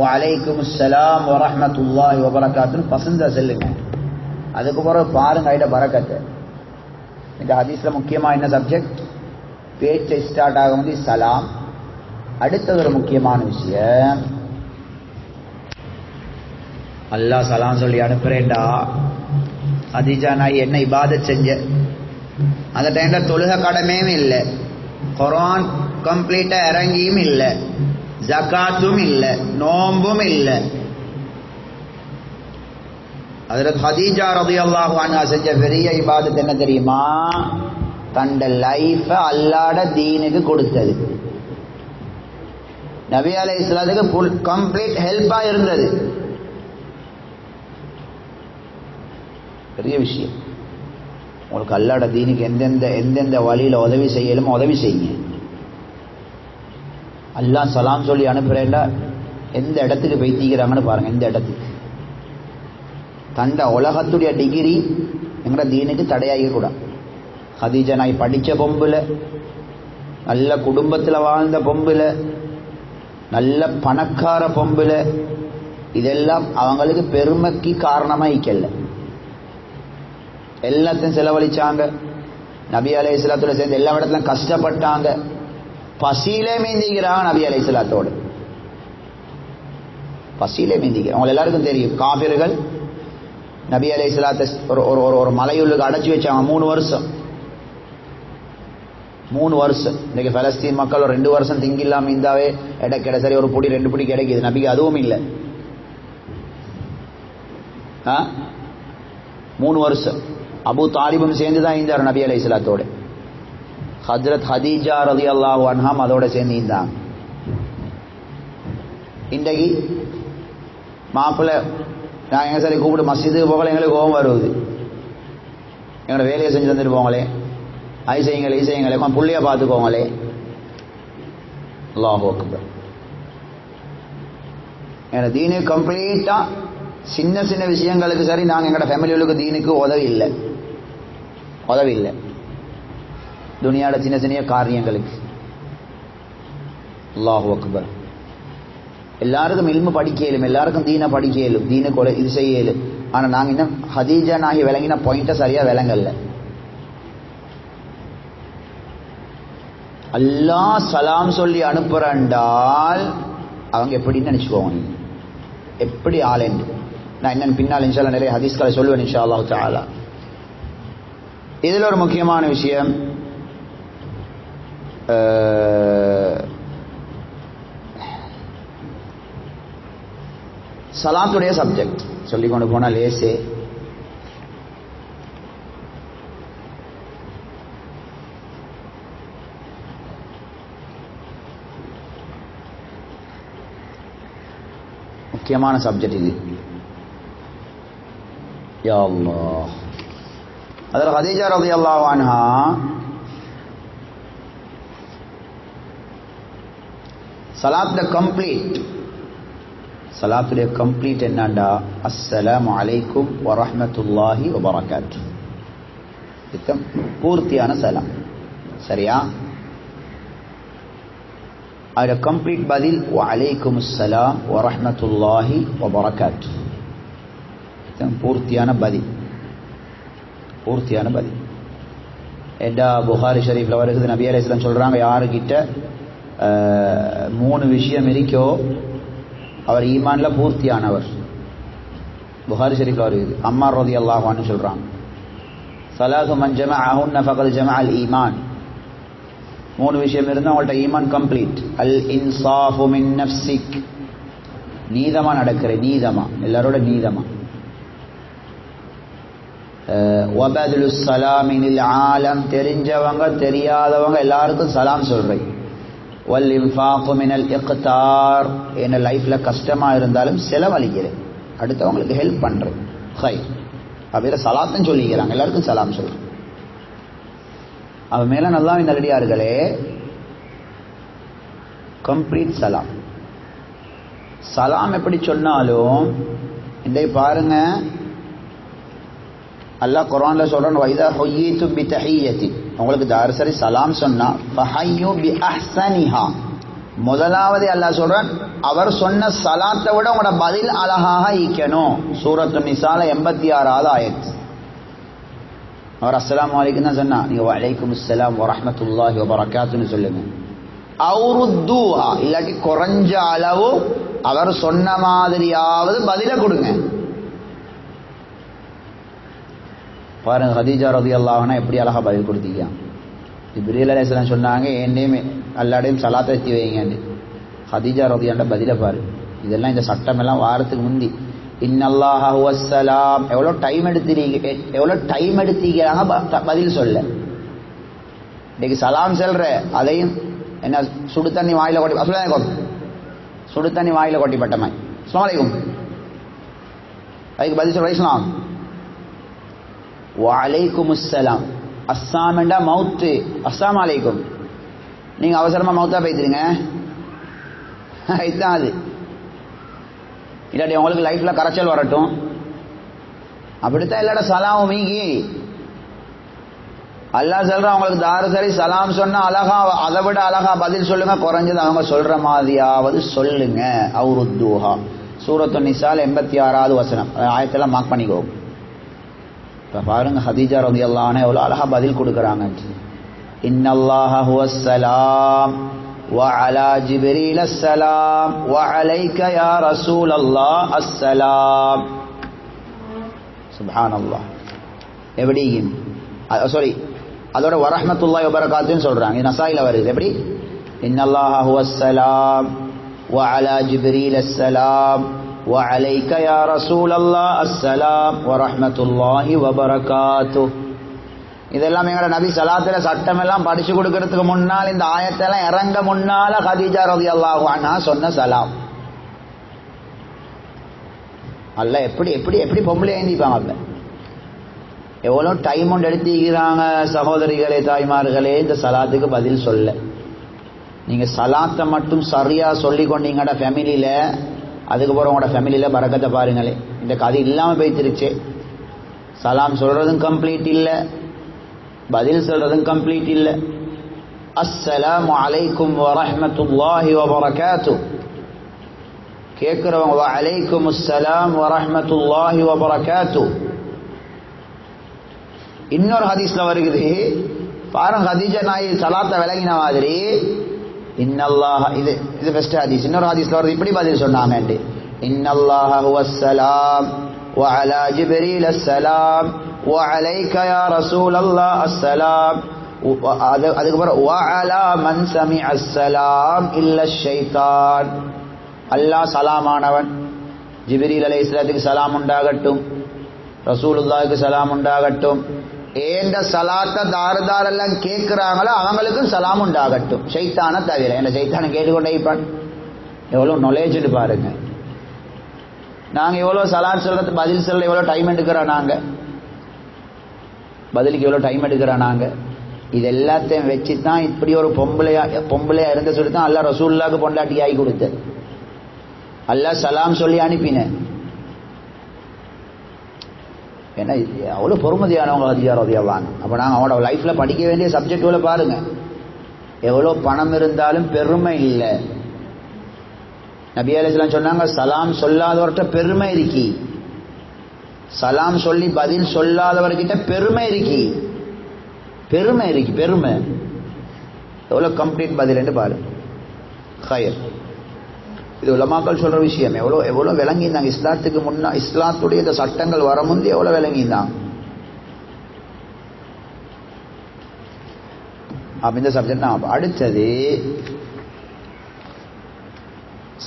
வலைக்கும் அஸ்ஸலாம் வரஹ்மத்துல்லாஹி வபரகாத்துஹு பசந்த சொல்லுங்க. அதுக்கு பிறகு பாருங்க ஐட பரக்கத்தை. இந்த ஹதீஸ்ல முக்கியமா என்ன சப்ஜெக்ட்? பேச்சை ஸ்டார்ட் ஆக வந்து சலாம். அடுத்தது ஒரு முக்கியமான விஷயம், அல்லாஹ் சலாம் சொல்லி அனுப்புறேன்டா. கதீஜா நாய் என்ன இபாதத் செஞ்ச? அந்த டைம்ல தொழுக கடமையும் இல்லை, குர்ஆன் கம்ப்ளீட்டா இறங்கியும் இல்லை, ஜகாத்தும் இல்லை, நோம்பும் இல்லை. ஹஜ்ரத் ஹதீஜா ரலியல்லாஹு அன்ஹா செஞ்ச பெரிய இபாதத் என்ன தெரியுமா? தண்ட லைஃப அல்லாஹ்ட தீனுக்கு கொடுத்தது. நபி அலைஹிஸ்ஸலாத்துக்கு ஃபுல் கம்ப்ளீட் ஹெல்ப்பா இருந்தது. பெரிய விஷயம். உங்களுக்கு அல்லாஹ்ட தீனுக்கு எந்தெந்த வழியில உதவி செய்யலுமோ உதவி செய்யுங்க. அல்லாஹ் சலாம் சொல்லி அனுப்புறேன்டா எந்த இடத்துக்கு பேசிக்கிறாங்கன்னு பாருங்க. எந்த இடத்துக்கு தண்ட உலகத்துடைய டிகிரி எங்கட தீனுக்கு தடையாக கூடாது. ஹதீஜா நாய் படித்த பொம்புல, நல்ல குடும்பத்தில் வாழ்ந்த பொம்புல, நல்ல பணக்கார பொம்புல, இதெல்லாம் அவங்களுக்கு பெருமைக்கு காரணமாக இக்கல. எல்லாத்தையும் செலவழிச்சாங்க. நபி அலைஹிஸ்ஸலாத்தோட சேர்ந்து எல்லா இடத்துலையும் கஷ்டப்பட்டாங்க. பசியிலே மீந்திக்கிறாங்க நபி அலைஹிஸ்ஸலாத்தோடு. பசியிலே மீந்திக்கிறாங்க. அவங்க எல்லாருக்கும் தெரியும், காபிர்கள் நபி அலைஹிஸ்ஸலாத்தை ஒரு மலையுள்ளுக்கு அடைச்சி வச்சாங்க 3 வருஷம். 3 வருஷம். இன்னைக்கு பலஸ்தீன் மக்கள் ஒரு 2 வருஷம் திங்கில்லாம இருந்தாவே இடைக்கிட சரி ஒரு புடி 2 புடி கிடைக்குது. நபிக்கு அதுவும் இல்லை. 3 வருஷம் அபு தாலிபும் சேர்ந்துதான் இருந்தார் நபி அலைஹிஸ்ஸலாத்தோட. ஹஜ்ரத் ஹதீஜா ரலியல்லாஹு அன்ஹா அதோட சேர்ந்து இருந்தாங்க. இன்றைக்கு மாப்பிள்ளை நான் எங்க சரி கூப்பிட்டு மஸ்ஜிதுக்கு போகல, எங்களுக்கு கோபம் வருவது. எங்களோட வேலையை செஞ்சு தந்துட்டு போங்களே, ஐசைங்களே புள்ளைய பார்த்துக்கோங்களே. அல்லாஹு அக்பர். எங்களோட தீனு கம்ப்ளீட்டா சின்ன சின்ன விஷயங்களுக்கு சரி நாங்கள் எங்களோட ஃபேமிலிகளுக்கு தீனுக்கு உதவி இல்லை. துனியாட சின்ன சின்ன காரியங்களுக்கு. அல்லாஹு அக்பர். எல்லாருக்கும் இல்மு படிக்க இயலும், எல்லாருக்கும் தீனை படிக்க இயலும், தீனுக்கு இது செய்ய இயலும். ஆனால் நாங்கள் இன்னும் ஹதீஜா நாகி விளங்கின பாயிண்ட்டை சரியாக விளங்கல. அல்லாஹ் சலாம் சொல்லி அனுப்புறாண்டால் அவங்க எப்படின்னு நினைச்சுக்கோங்க. நீங்க எப்படி ஆளேண்டு நான் என்னன்னு பின்னால் இன்ஷா அல்லாஹ் நிறைய ஹதீஸ்களை சொல்லுவேன் இன்ஷா அல்லாஹ் தஆலா. இதில் ஒரு முக்கியமான விஷயம், சலாத்துடைய சப்ஜெக்ட் சொல்லிக்கொண்டு போனா லேசே. முக்கியமான சப்ஜெக்ட் இது. யா அல்லாஹ். ஹஜ்ரத் ஹதீஜா ரலியல்லாஹு அன்ஹா சலாத்துடைய கம்ப்ளீட் என்னண்டா, அஸ்ஸலாமு அலைக்கும் வரஹ்மத்துல்லாஹி வபரகாத்துஹு. இது பூர்த்தியான சலாம். சரியா? அதோட கம்ப்ளீட் பதில் வஅலைக்கும் அஸ்ஸலாம் வரஹ்மத்துல்லாஹி வபரகாத்துஹு. இது பூர்த்தியான பதில். ஏண்டா புகாரி ஷரீஃப்ல வருது, நபி அலைஹிஸ்ஸலாம் சொல்றாங்க, யாருக்கிட்ட 3 விஷயம் இருக்கோ அவர் ஈமான்ல பூர்த்தியானவர். புகாரி ஷரீஃப்ல வருது. அம்மார் ரலியல்லாஹு அன்ஹு சொல்றாங்க, ஸலாத்து மன் ஜமஅஹுன்ன ஃபகத் ஜமஅல் ஈமான். 3 விஷயம் இருந்தா அவங்கள்ட்ட ஈமான் கம்ப்ளீட். அல் இன்சாஃபு மின் நஃப்ஸிக், நீதமா நடக்கிற, நீதமா எல்லாரோட நீதமா. வபதுலு ஸலாமி லில் ஆலம், தெரிஞ்சவங்க தெரியாதவங்க எல்லாருக்கும் சலாம் சொல்றேன். வல் இன்ஃபாகு மினல் இக்தார், என்ன லைஃப்ல கஷ்டமா இருந்தாலும் செலவழிக்கிறேன், அடுத்தவங்களுக்கு ஹெல்ப் பண்றேன். ஹைர் அப்படியே சலாத்தும் சொல்லிக்கிறாங்க, எல்லாருக்கும் சலாம் சொல்றேன். அவன் மேல நல்லா நல்லடியார்களே, கம்ப்ளீட் சலாம். சலாம் எப்படி சொன்னாலும் இதை பாருங்க, அல்லாஹ் குர்ஆன்ல சொல்றான், வைதா ஹுய்யிதும் பிதஹிய்யத்தி, உங்களுக்கு தாரசரி சலாம் சொன்னா ஃபஹய்யு பிஅஹ்ஸனிஹா, முதலாவது அல்லாஹ் சொல்றான் அவர் சொன்ன சலாத்தை விட உங்களோட பதில் அழகாக ஈக்கணும். சூரத்து நிசால 86வது ஆயத். அவர் அஸ்ஸலாமு அலைக்கும் தான் சொன்னா, நீங்க வலைக்கும் அஸ்ஸலாம் வரஹ்மத்துல்லாஹி வபரகாத்துஹு சொல்லுங்க. அவுருத்தூஹா, இல்லாட்டி குறைஞ்ச அளவு அவர் சொன்ன மாதிரியாவது பதில கொடுங்க. பாருங்க ஹதீஜா ரலியல்லாஹு அன்ஹா எப்படி அழகா பதில் கொடுத்தீங்க. ஜிப்ரீல் அலைஹிஸ்ஸலாம் சொன்னாங்க என்னையும் அல்லாடையும் சலாத்தை எத்தி வைங்கன்னு. ஹதீஜா ரலியல்லாஹு அன்ஹா பதில பாரு. இதெல்லாம் இந்த சட்டம் எல்லாம் வாரத்துக்கு முந்தி இன்னல்லாஹ ஹுவஸ்ஸலாம் எவ்வளோ டைம் எடுத்தீங்க பதில் சொல்ல. இன்னைக்கு சலாம் செல்ற அதையும் என்ன சுடு தண்ணி வாயில கொட்டி சுடு தண்ணி வாயில கொட்டி பட்டமாய் அஸ்ஸலாமு அலைக்கும் அதுக்கு பதில் சொல்ற இஸ்லாம் வலைக்குமுஸ்ஸலாம் அஸ்ஸாமண்டா மவுத்து அஸ்ஸாமு அலைக்கும் நீங்க அவசரமா மவுத்தா போய்த்துருங்க இதுதான் அது. இல்லாட்டி உங்களுக்கு லைஃப்ல கரைச்சல் வரட்டும் அப்படித்தான் இல்லாட்ட சலாம் மீங்கி அல்லாஹ் சொல்றான் உங்களுக்கு தாரு சரி சலாம் சொன்னா அழகா அதை விட அழகா பதில் சொல்லுங்க குறைஞ்சது அவங்க சொல்ற மாதிரியாவது சொல்லுங்க. அவுருத்தூஹா சூரத்து நிசால் 86வது வசனம் ஆயத்தெல்லாம் மார்க் பண்ணிக்கோ. இப்ப பாருங்க ஹதீஜா ரலியல்லாஹு அன்ஹா எவ்வளவு அழகா பதில் கொடுக்கறாங்க. இன்னல்லாஹ ஹுவஸ்ஸலாம் وعلى جبريل السلام وعليك يا رسول الله السلام سبحان الله. எப்படி சாரி அதோட வரஹ்மத்துல்லாஹி வபரகாத்துஹு சொல்றாங்க. இது நசாயில வருது. எப்படி இன்னல்லாஹ ஹுவஸ்ஸலாம் وعلى جبريل السلام وعليك يا رسول الله السلام ورحمة الله وبركاته. இதெல்லாம் எங்களோட நபி ஸலாத்துல சட்டம் எல்லாம் படிச்சு கொடுக்கிறதுக்கு முன்னால் இந்த ஆயத்தெல்லாம் இறங்க முன்னால ஹதீஜா ரலியல்லாஹு அன்ஹா சொன்ன சலாம். அல்லாஹ் எப்படி எப்படி எப்படி பொம்பளை ஏந்திப்பாங்க. அப்ப எவ்வளோ டைம் ஒன்று எடுத்துக்கிறாங்க சகோதரிகளே தாய்மார்களே இந்த சலாத்துக்கு பதில் சொல்ல. நீங்க சலாத்தை மட்டும் சரியா சொல்லி கொண்டீங்கட ஃபேமிலியில அதுக்கப்புறம் உங்களோட ஃபேமிலியில பரக்கத்தை பாருங்களே. இந்த கதை இல்லாம போய்த்திருச்சு. சலாம் சொல்றதும் கம்ப்ளீட் இல்லை, பதில் சொல்றதும் கம்ப்ளீட் இல்லை. அஸ்ஸலாமு அலைக்கும் வரஹ்மத்துல்லாஹி வபரகாத்து கேட்கிறவங்க வஅலைக்கும் அஸ்ஸலாம் வரஹ்மத்துல்லாஹி வபரகாத்து. இன்னொரு ஹதீஸ்ல வருகிறது பாருங்க ஹதீஜா நாய் சலாத்தை விளங்கின மாதிரி இன்னல்லாஹ இது ஃபர்ஸ்ட் ஹதீஸ். இன்னொரு ஹதீஸ்ல வருது இப்படி பதில் சொன்னாங்க இன்னல்லாஹ ஹுவஸ்ஸலாம் وعلى جبريل السلام وعليك يا رسول الله السلام அதுக்கப்புறம் وعلى من سمع السلام إلا الشيطان. அல்லாஹ் சலாமானவன் ஜிப்ரீல் அலைஹிஸ்ஸலாத்துக்கு சலாம் உண்டாகட்டும், ரசூலுல்லாஹ்வுக்கு சலாம் உண்டாகட்டும். ஏண்ட சலாத்த தாரதாரெல்லாம் கேட்கிறாங்களோ அவங்களுக்கும் சலாம் உண்டாகட்டும், ஷைத்தானை தவிர. என்ன ஷைத்தானை கேட்டுக்கொண்டே இருப்பான். எவ்வளவு நாலேஜ் பாருங்க. நாங்க எவ்வளவு சலாத் சொல்றது பதில் சொல்ல எவ்வளவு டைம் எடுக்கிறோம். நாங்க பதிலுக்கு எவ்வளவு டைம் எடுக்கிறோம். நாங்க இது எல்லாத்தையும் வச்சுதான் இப்படி ஒரு பொம்பளையா இருந்த சொல்லி தான் அல்லாஹ் ரசூலுல்லாஹ்க்கு பொண்டாட்டி ஆகி கொடுத்த. அல்லாஹ் சலாம் சொல்லி அனுப்பின. ஏன்னா அவ்வளவு பொறுமதியானவங்க ஹதீஜா ரலியல்லாஹு அன்ஹா. அப்ப நாங்க அவங்களோட லைஃப்ல படிக்க வேண்டிய சப்ஜெக்ட்களை பாருங்க. எவ்வளவு பணம் இருந்தாலும் பெருமை இல்லை. நபி அலைஹிஸ்ஸலாம் சொன்னாங்க சலாம் சொல்லாதவர்கிட்ட பெருமை இருக்கி, சலாம் சொல்லி பதில் சொல்லாதவர்கிட்ட பெருமை இருக்கி. பெருமை இருக்கி, பெருமை. எவ்வளவு கம்ப்ளீட் பதில் என்று பாரு. ஹைர் இது உலமாக்கள் சொல்ற விஷயம். எவ்வளவு எவ்வளவு விளங்கியிருந்தாங்க இஸ்லாத்துக்கு முன்னா. இஸ்லாத்துடைய இந்த சட்டங்கள் வர முந்தி எவ்வளவு விளங்கியிருந்தாங்க. அப்ப இந்த சப்ஜெக்ட் தான். அடுத்தது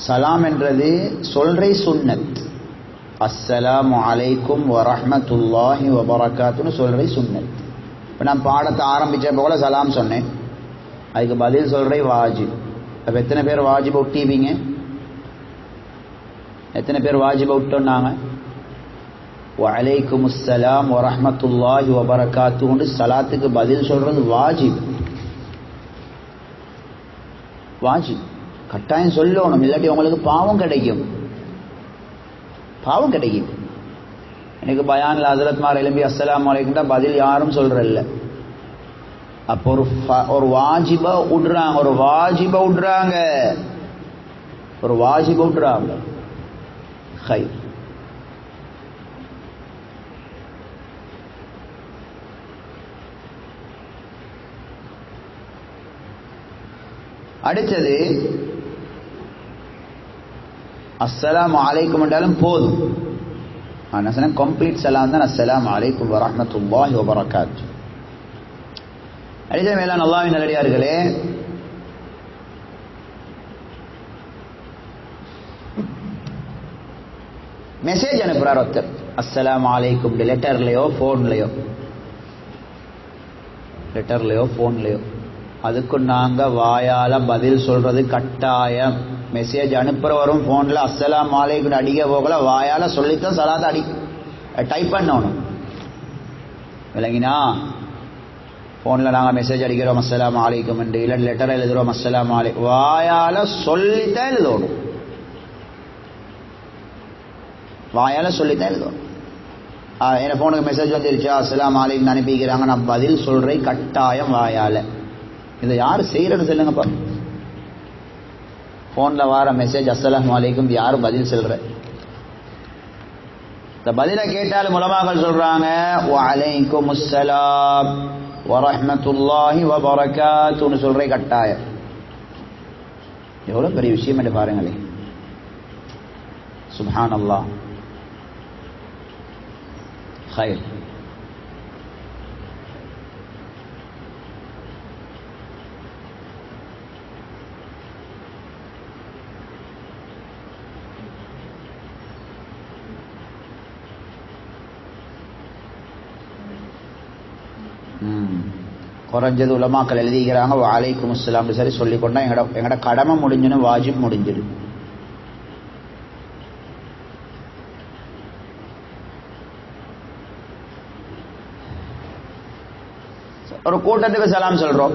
சலாம் என்றது சொல்றை சுன்னத். அஸ்ஸலாமு அலைக்கும் வரஹ்மத்துல்லாஹி வபரகாத்துன்னு சொல்றை சுன்னத். இப்போ நான் பாடத்தை ஆரம்பிச்ச போல சலாம் சொன்னேன், அதுக்கு பதில் சொல்றை வாஜிப். அப்போ எத்தனை பேர் வாஜிபை விட்டீங்க? எத்தனை பேர் வாஜிபை விட்டோன்னாங்க? வஅலைக்கும் அஸ்ஸலாம் வரஹ்மத்துல்லாஹி வபரகாத்துன்னு சலாத்துக்கு பதில் சொல்றது வாஜிப். வாஜிப் கட்டாயம் சொல்லணும், இல்லாட்டி உங்களுக்கு பாவம் கிடைக்கும். பாவம் கிடைக்கும். எனக்கு பயான்ல ஹஜ்ரத்மார் எழும்பி அஸ்ஸலாமு அலைக்கும் பதில் யாரும் சொல்றல்ல. அப்போ ஒரு வாஜிபா விடுறாங்க, ஒரு வாஜிபா விடுறாங்க, ஒரு வாஜிபா விடுறாங்க. ஹைர். அடுத்தது அஸ்ஸலாமு அலைக்கும் என்றாலும் போதும். நான் சொன்னேன் கம்ப்ளீட் சலாம் தான் அஸ்ஸலாமு அலைக்கும் வரஹ்மத்துல்லாஹி வபரகாத்துஹு. அடிதே மேலான அல்லாஹ்வின் நல்லடியார்களே, மெசேஜ் அனுப்புறார் ஒருத்தர், அஸ்ஸலாமு அலைக்கும், லெட்டர்லையோ ஃபோன்லையோ, அதுக்கு நாங்க வாயால பதில் சொல்றது கட்டாயம். மெசேஜ் அனுப்புறவரும் போன்ல அஸ்ஸலாமு அலைக்கும் அடிக்க போகல, வாயால சொல்லித்தான் சலாத்தை டைப் பண்ணணும். விளங்கினா? போன்ல நாங்க மெசேஜ் அடிக்கிறோம் அஸ்ஸலாமு அலைக்கும் என்று, இல்ல லெட்டர் எழுதுறோம் அஸ்ஸலாமு அலைக்கும், வாயால சொல்லித்தான் எழுதணும். என் போனுக்கு மெசேஜ் வந்துருச்சு அஸ்ஸலாமு அலைக்கும் அனுப்பிக்கிறாங்க, நான் பதில் சொல்றேன் கட்டாயம் வாயால. இதை யாரு செய்யறது சொல்லுங்கப்பா? போன்ல வர மெசேஜ் அஸ்ஸலாமு அலைக்கும் யாரு பதில் சொல்ற? இந்த பதில கேட்டாலும் உலமாக்கள் சொல்றாங்க வஅலைக்கும் அஸ்ஸலாம் வரஹ்மத்துல்லாஹி வபரகாத்துஹு சொல்றே கட்டாயம். எவ்வளவு பெரிய விஷயம் என்று பாருங்களேன். சுப்ஹானல்லாஹ். خير. குறைஞ்சது உலமாக்கள் எழுதிக்கிறாங்க வஅலைக்கும் அஸ்ஸலாம் சரி சொல்லிக்கொண்டா எங்கட கடமை முடிஞ்சுன்னு, வாஜிப் முடிஞ்சிடு. ஒரு கூட்டத்துக்கு சலாம் சொல்றோம்,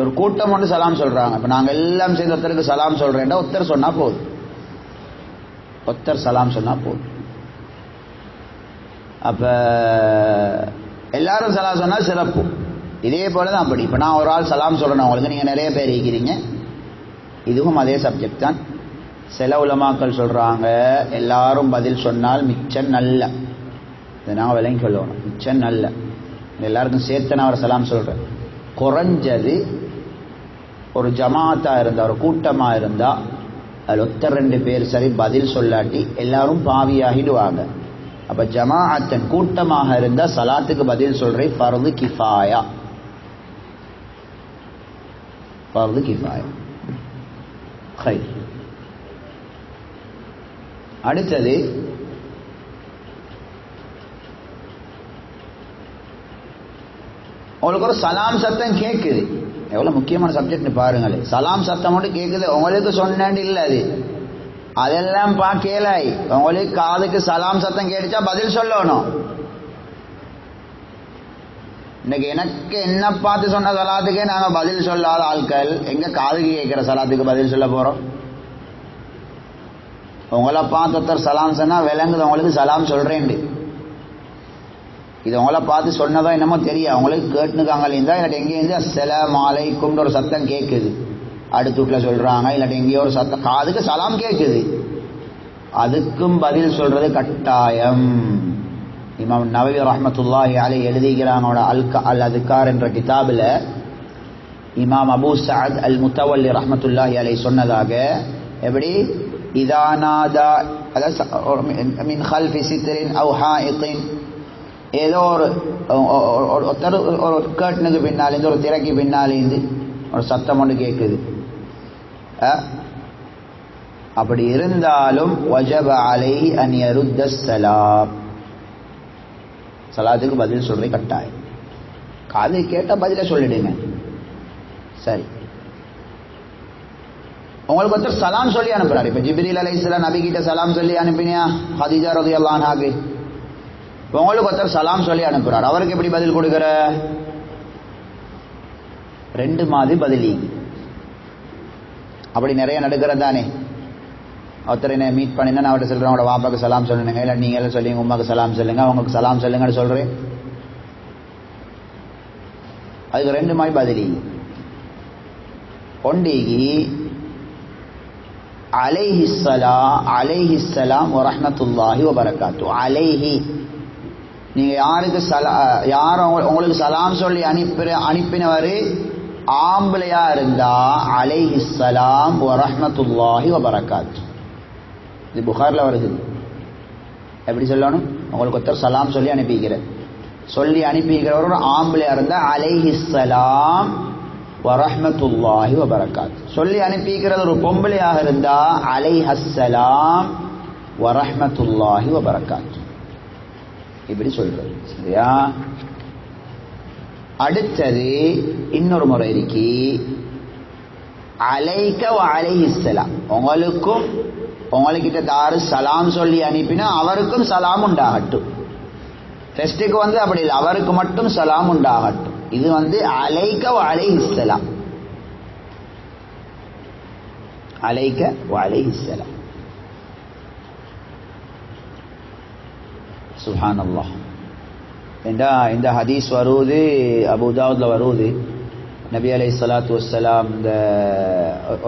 ஒரு கூட்டம் ஒன்று சலாம் சொல்றாங்க. இப்ப நாங்க எல்லாம் சேர்ந்து ஒருத்தருக்கு சலாம் சொல்றேன்டா ஒருத்தர் சொன்னா போதும், ஒருத்தர் சலாம் சொன்னா போதும். அப்ப எல்லாரும் சலாம் சொன்னா சிறப்பு. இதே போலதான் அப்படி. இப்ப நான் ஒரு ஆள் சலாம் சொல்றேன் உங்களுக்கு, நீங்க நிறைய பேர் இருக்கிறீங்க, இதுவும் அதே சப்ஜெக்ட் தான். சில உலமாக்கள் சொல்றாங்க எல்லாரும் பதில் சொன்னால் மிச்சம் நல்ல, இதை நாங்கள் விளங்கி சொல்லணும், மிச்சம் நல்ல. எல்லாருக்கும் சேர்த்து நான் ஒரு சலாம் சொல்றேன். குறைஞ்சது ஒரு ஜமாத்தா இருந்தா, ஒரு கூட்டமா இருந்தா, அதில் ஒருத்தர் 2 பேர் சரி பதில் சொல்லாட்டி எல்லாரும் பாவியாகிடுவாங்க. அப்ப ஜமாஅத்தன் கூட்டமாக இருந்தா சலாத்துக்கு பதில் சொல்றேன் ஃபர்து கிஃபாயா. அடுத்தது உங்களுக்கு ஒரு சலாம் சத்தம் கேட்குது, எவ்வளவு முக்கியமான சப்ஜெக்ட் பாருங்களேன். சலாம் சத்தம் மட்டும் கேட்குது, உங்களுக்கு சொன்னேன் இல்லை, அதெல்லாம் பார்க்கலாய். உங்களுக்கு காதுக்கு சலாம் சத்தம் கேட்டுச்சா பதில் சொல்லணும். இன்னைக்கு எனக்கு என்ன பார்த்து சொன்ன சலாத்துக்கே நாங்க பதில் சொல்லாத ஆட்கள், எங்க காதுக்கு கேட்கிற சலாத்துக்கு பதில் சொல்ல போறோம்? உங்களை பார்த்து ஒருத்தர் சலாம் சொன்னா விளங்குது உங்களுக்கு சலாம் சொல்றேன். இது உங்களை பார்த்து சொன்னதோ என்னமோ தெரியும், அவங்களுக்கு கேட்டுனுக்காங்க இருந்தா, இல்லாட்டி எங்கேருந்து அஸ்ஸலாமு அலைக்கும் ஒரு சத்தம் கேட்குது, அடுத்த வீட்டில் சொல்றாங்க, இல்லாட்டி எங்கேயோ ஒரு சத்தம் காதுக்கு சலாம் கேட்குது, அதுக்கும் பதில் சொல்றது கட்டாயம். இமாம் நவவி ரஹ்மத்துல்லாஹி அலைஹி எழுதிக்கிறாங்க அல் அதுகார் என்ற கிதாபில், இமாம் அபூ சஅத் அல் முத்தவல்லி ரஹ்மத்துல்லாஹி அலைஹி சொன்னதாக, எப்படி இதா நாதா மின் கல்ஃபி சித்ரின் அவு ஹாயித்தின், ஏதோ ஒரு கேட்டனுக்கு பின்னாலேருந்து, ஒரு திரைக்கு பின்னாலேருந்து ஒரு சத்தம் ஒன்று கேட்குது. அப்படி இருந்தாலும் வஜப அலைஹி அன் யருத்த ஸலாம், சலாத்துக்கு பதில் சொல்றது கட்டாயம். காது கேட்ட பதில சொல்லிடுங்க. சரி, உங்களுக்கு ஒருத்தர் சலாம் சொல்லி அனுப்புறாரு. இப்ப ஜிப்ரீல் அலைஹிஸ்ஸலாம் நபி கிட்ட சலாம் சொல்லி அனுப்பினியா ஹதீஜா ரலியல்லாஹு அன்ஹாக்கு. உங்களுக்கு ஒருத்தர் சலாம் சொல்லி அனுப்புறாரு, அவருக்கு எப்படி பதில் கொடுக்கிற? 2 மாதிரி பதிலி. அப்படி நிறைய நடக்கிறது தானே. ஒருத்தர் என்ன மீட் பண்ணினா நான் அவர்கிட்ட சொல்றேன், அவங்களோட வாப்பாக்கு சலாம் சொல்லுங்க, இல்லை நீங்க எல்லாம் சொல்லுங்க, உமாக்கு சலாம் சொல்லுங்க, அவங்களுக்கு சலாம் சொல்லுங்கன்னு சொல்றேன். அதுக்கு 2 மாதிரி பதிலி. ஒண்டிகி அலைஹிஸ்ஸலாம் வரஹ்மத்துல்லாஹி வபரகாத்துஹு. அலைஹி, நீங்க யாருக்கு யாரும் உங்களுக்கு சலாம் சொல்லி அனுப்பினவர் ஆம்பளையா இருந்தா அலைஹிஸ்ஸலாம் வரஹ்மத்துல்லாஹி வபரகாத்துஹு. இது புகாரில் வருது. எப்படி சொல்லணும்? உங்களுக்கு ஒருத்தர் சலாம் சொல்லி அனுப்பிக்கிறேன், சொல்லி அனுப்பிக்கிறவர் ஆம்பளையா இருந்தா அலைஹிஸ்ஸலாம் வரஹ்மத்துல்லாஹி வபரகாத். சொல்லி அனுப்பிக்கிறது ஒரு பொம்பளையாக இருந்தா அலைஹஸ்ஸலாம் வரஹ்மத்துல்லாஹி வபரகாத் இப்படி சொல்றது. சரியா? அடுத்தது இன்னொரு முறை இருக்கு, அலைக்க வ அலைஹிஸ்ஸலாம். உங்களுக்கும் உங்ககிட்ட தாரு சலாம் சொல்லி அனுப்பினா அவருக்கும் சலாம் உண்டாகட்டும். ஃபெஸ்ட்டுக்கு வந்து அப்படி இல்லை, அவருக்கு மட்டும் சலாம் உண்டாகட்டும். இது வந்து அலைக்க வ அலைஹிஸ்ஸலாம், அலைக்க வ அலைஹிஸ்ஸலாம். சுப்ஹானல்லாஹ். இந்த ஹதீஸ் வருது அபூ தாவூத்ல வருது. நபி அலைஹிஸ்ஸலாத்து வஸ்ஸலாம் இந்த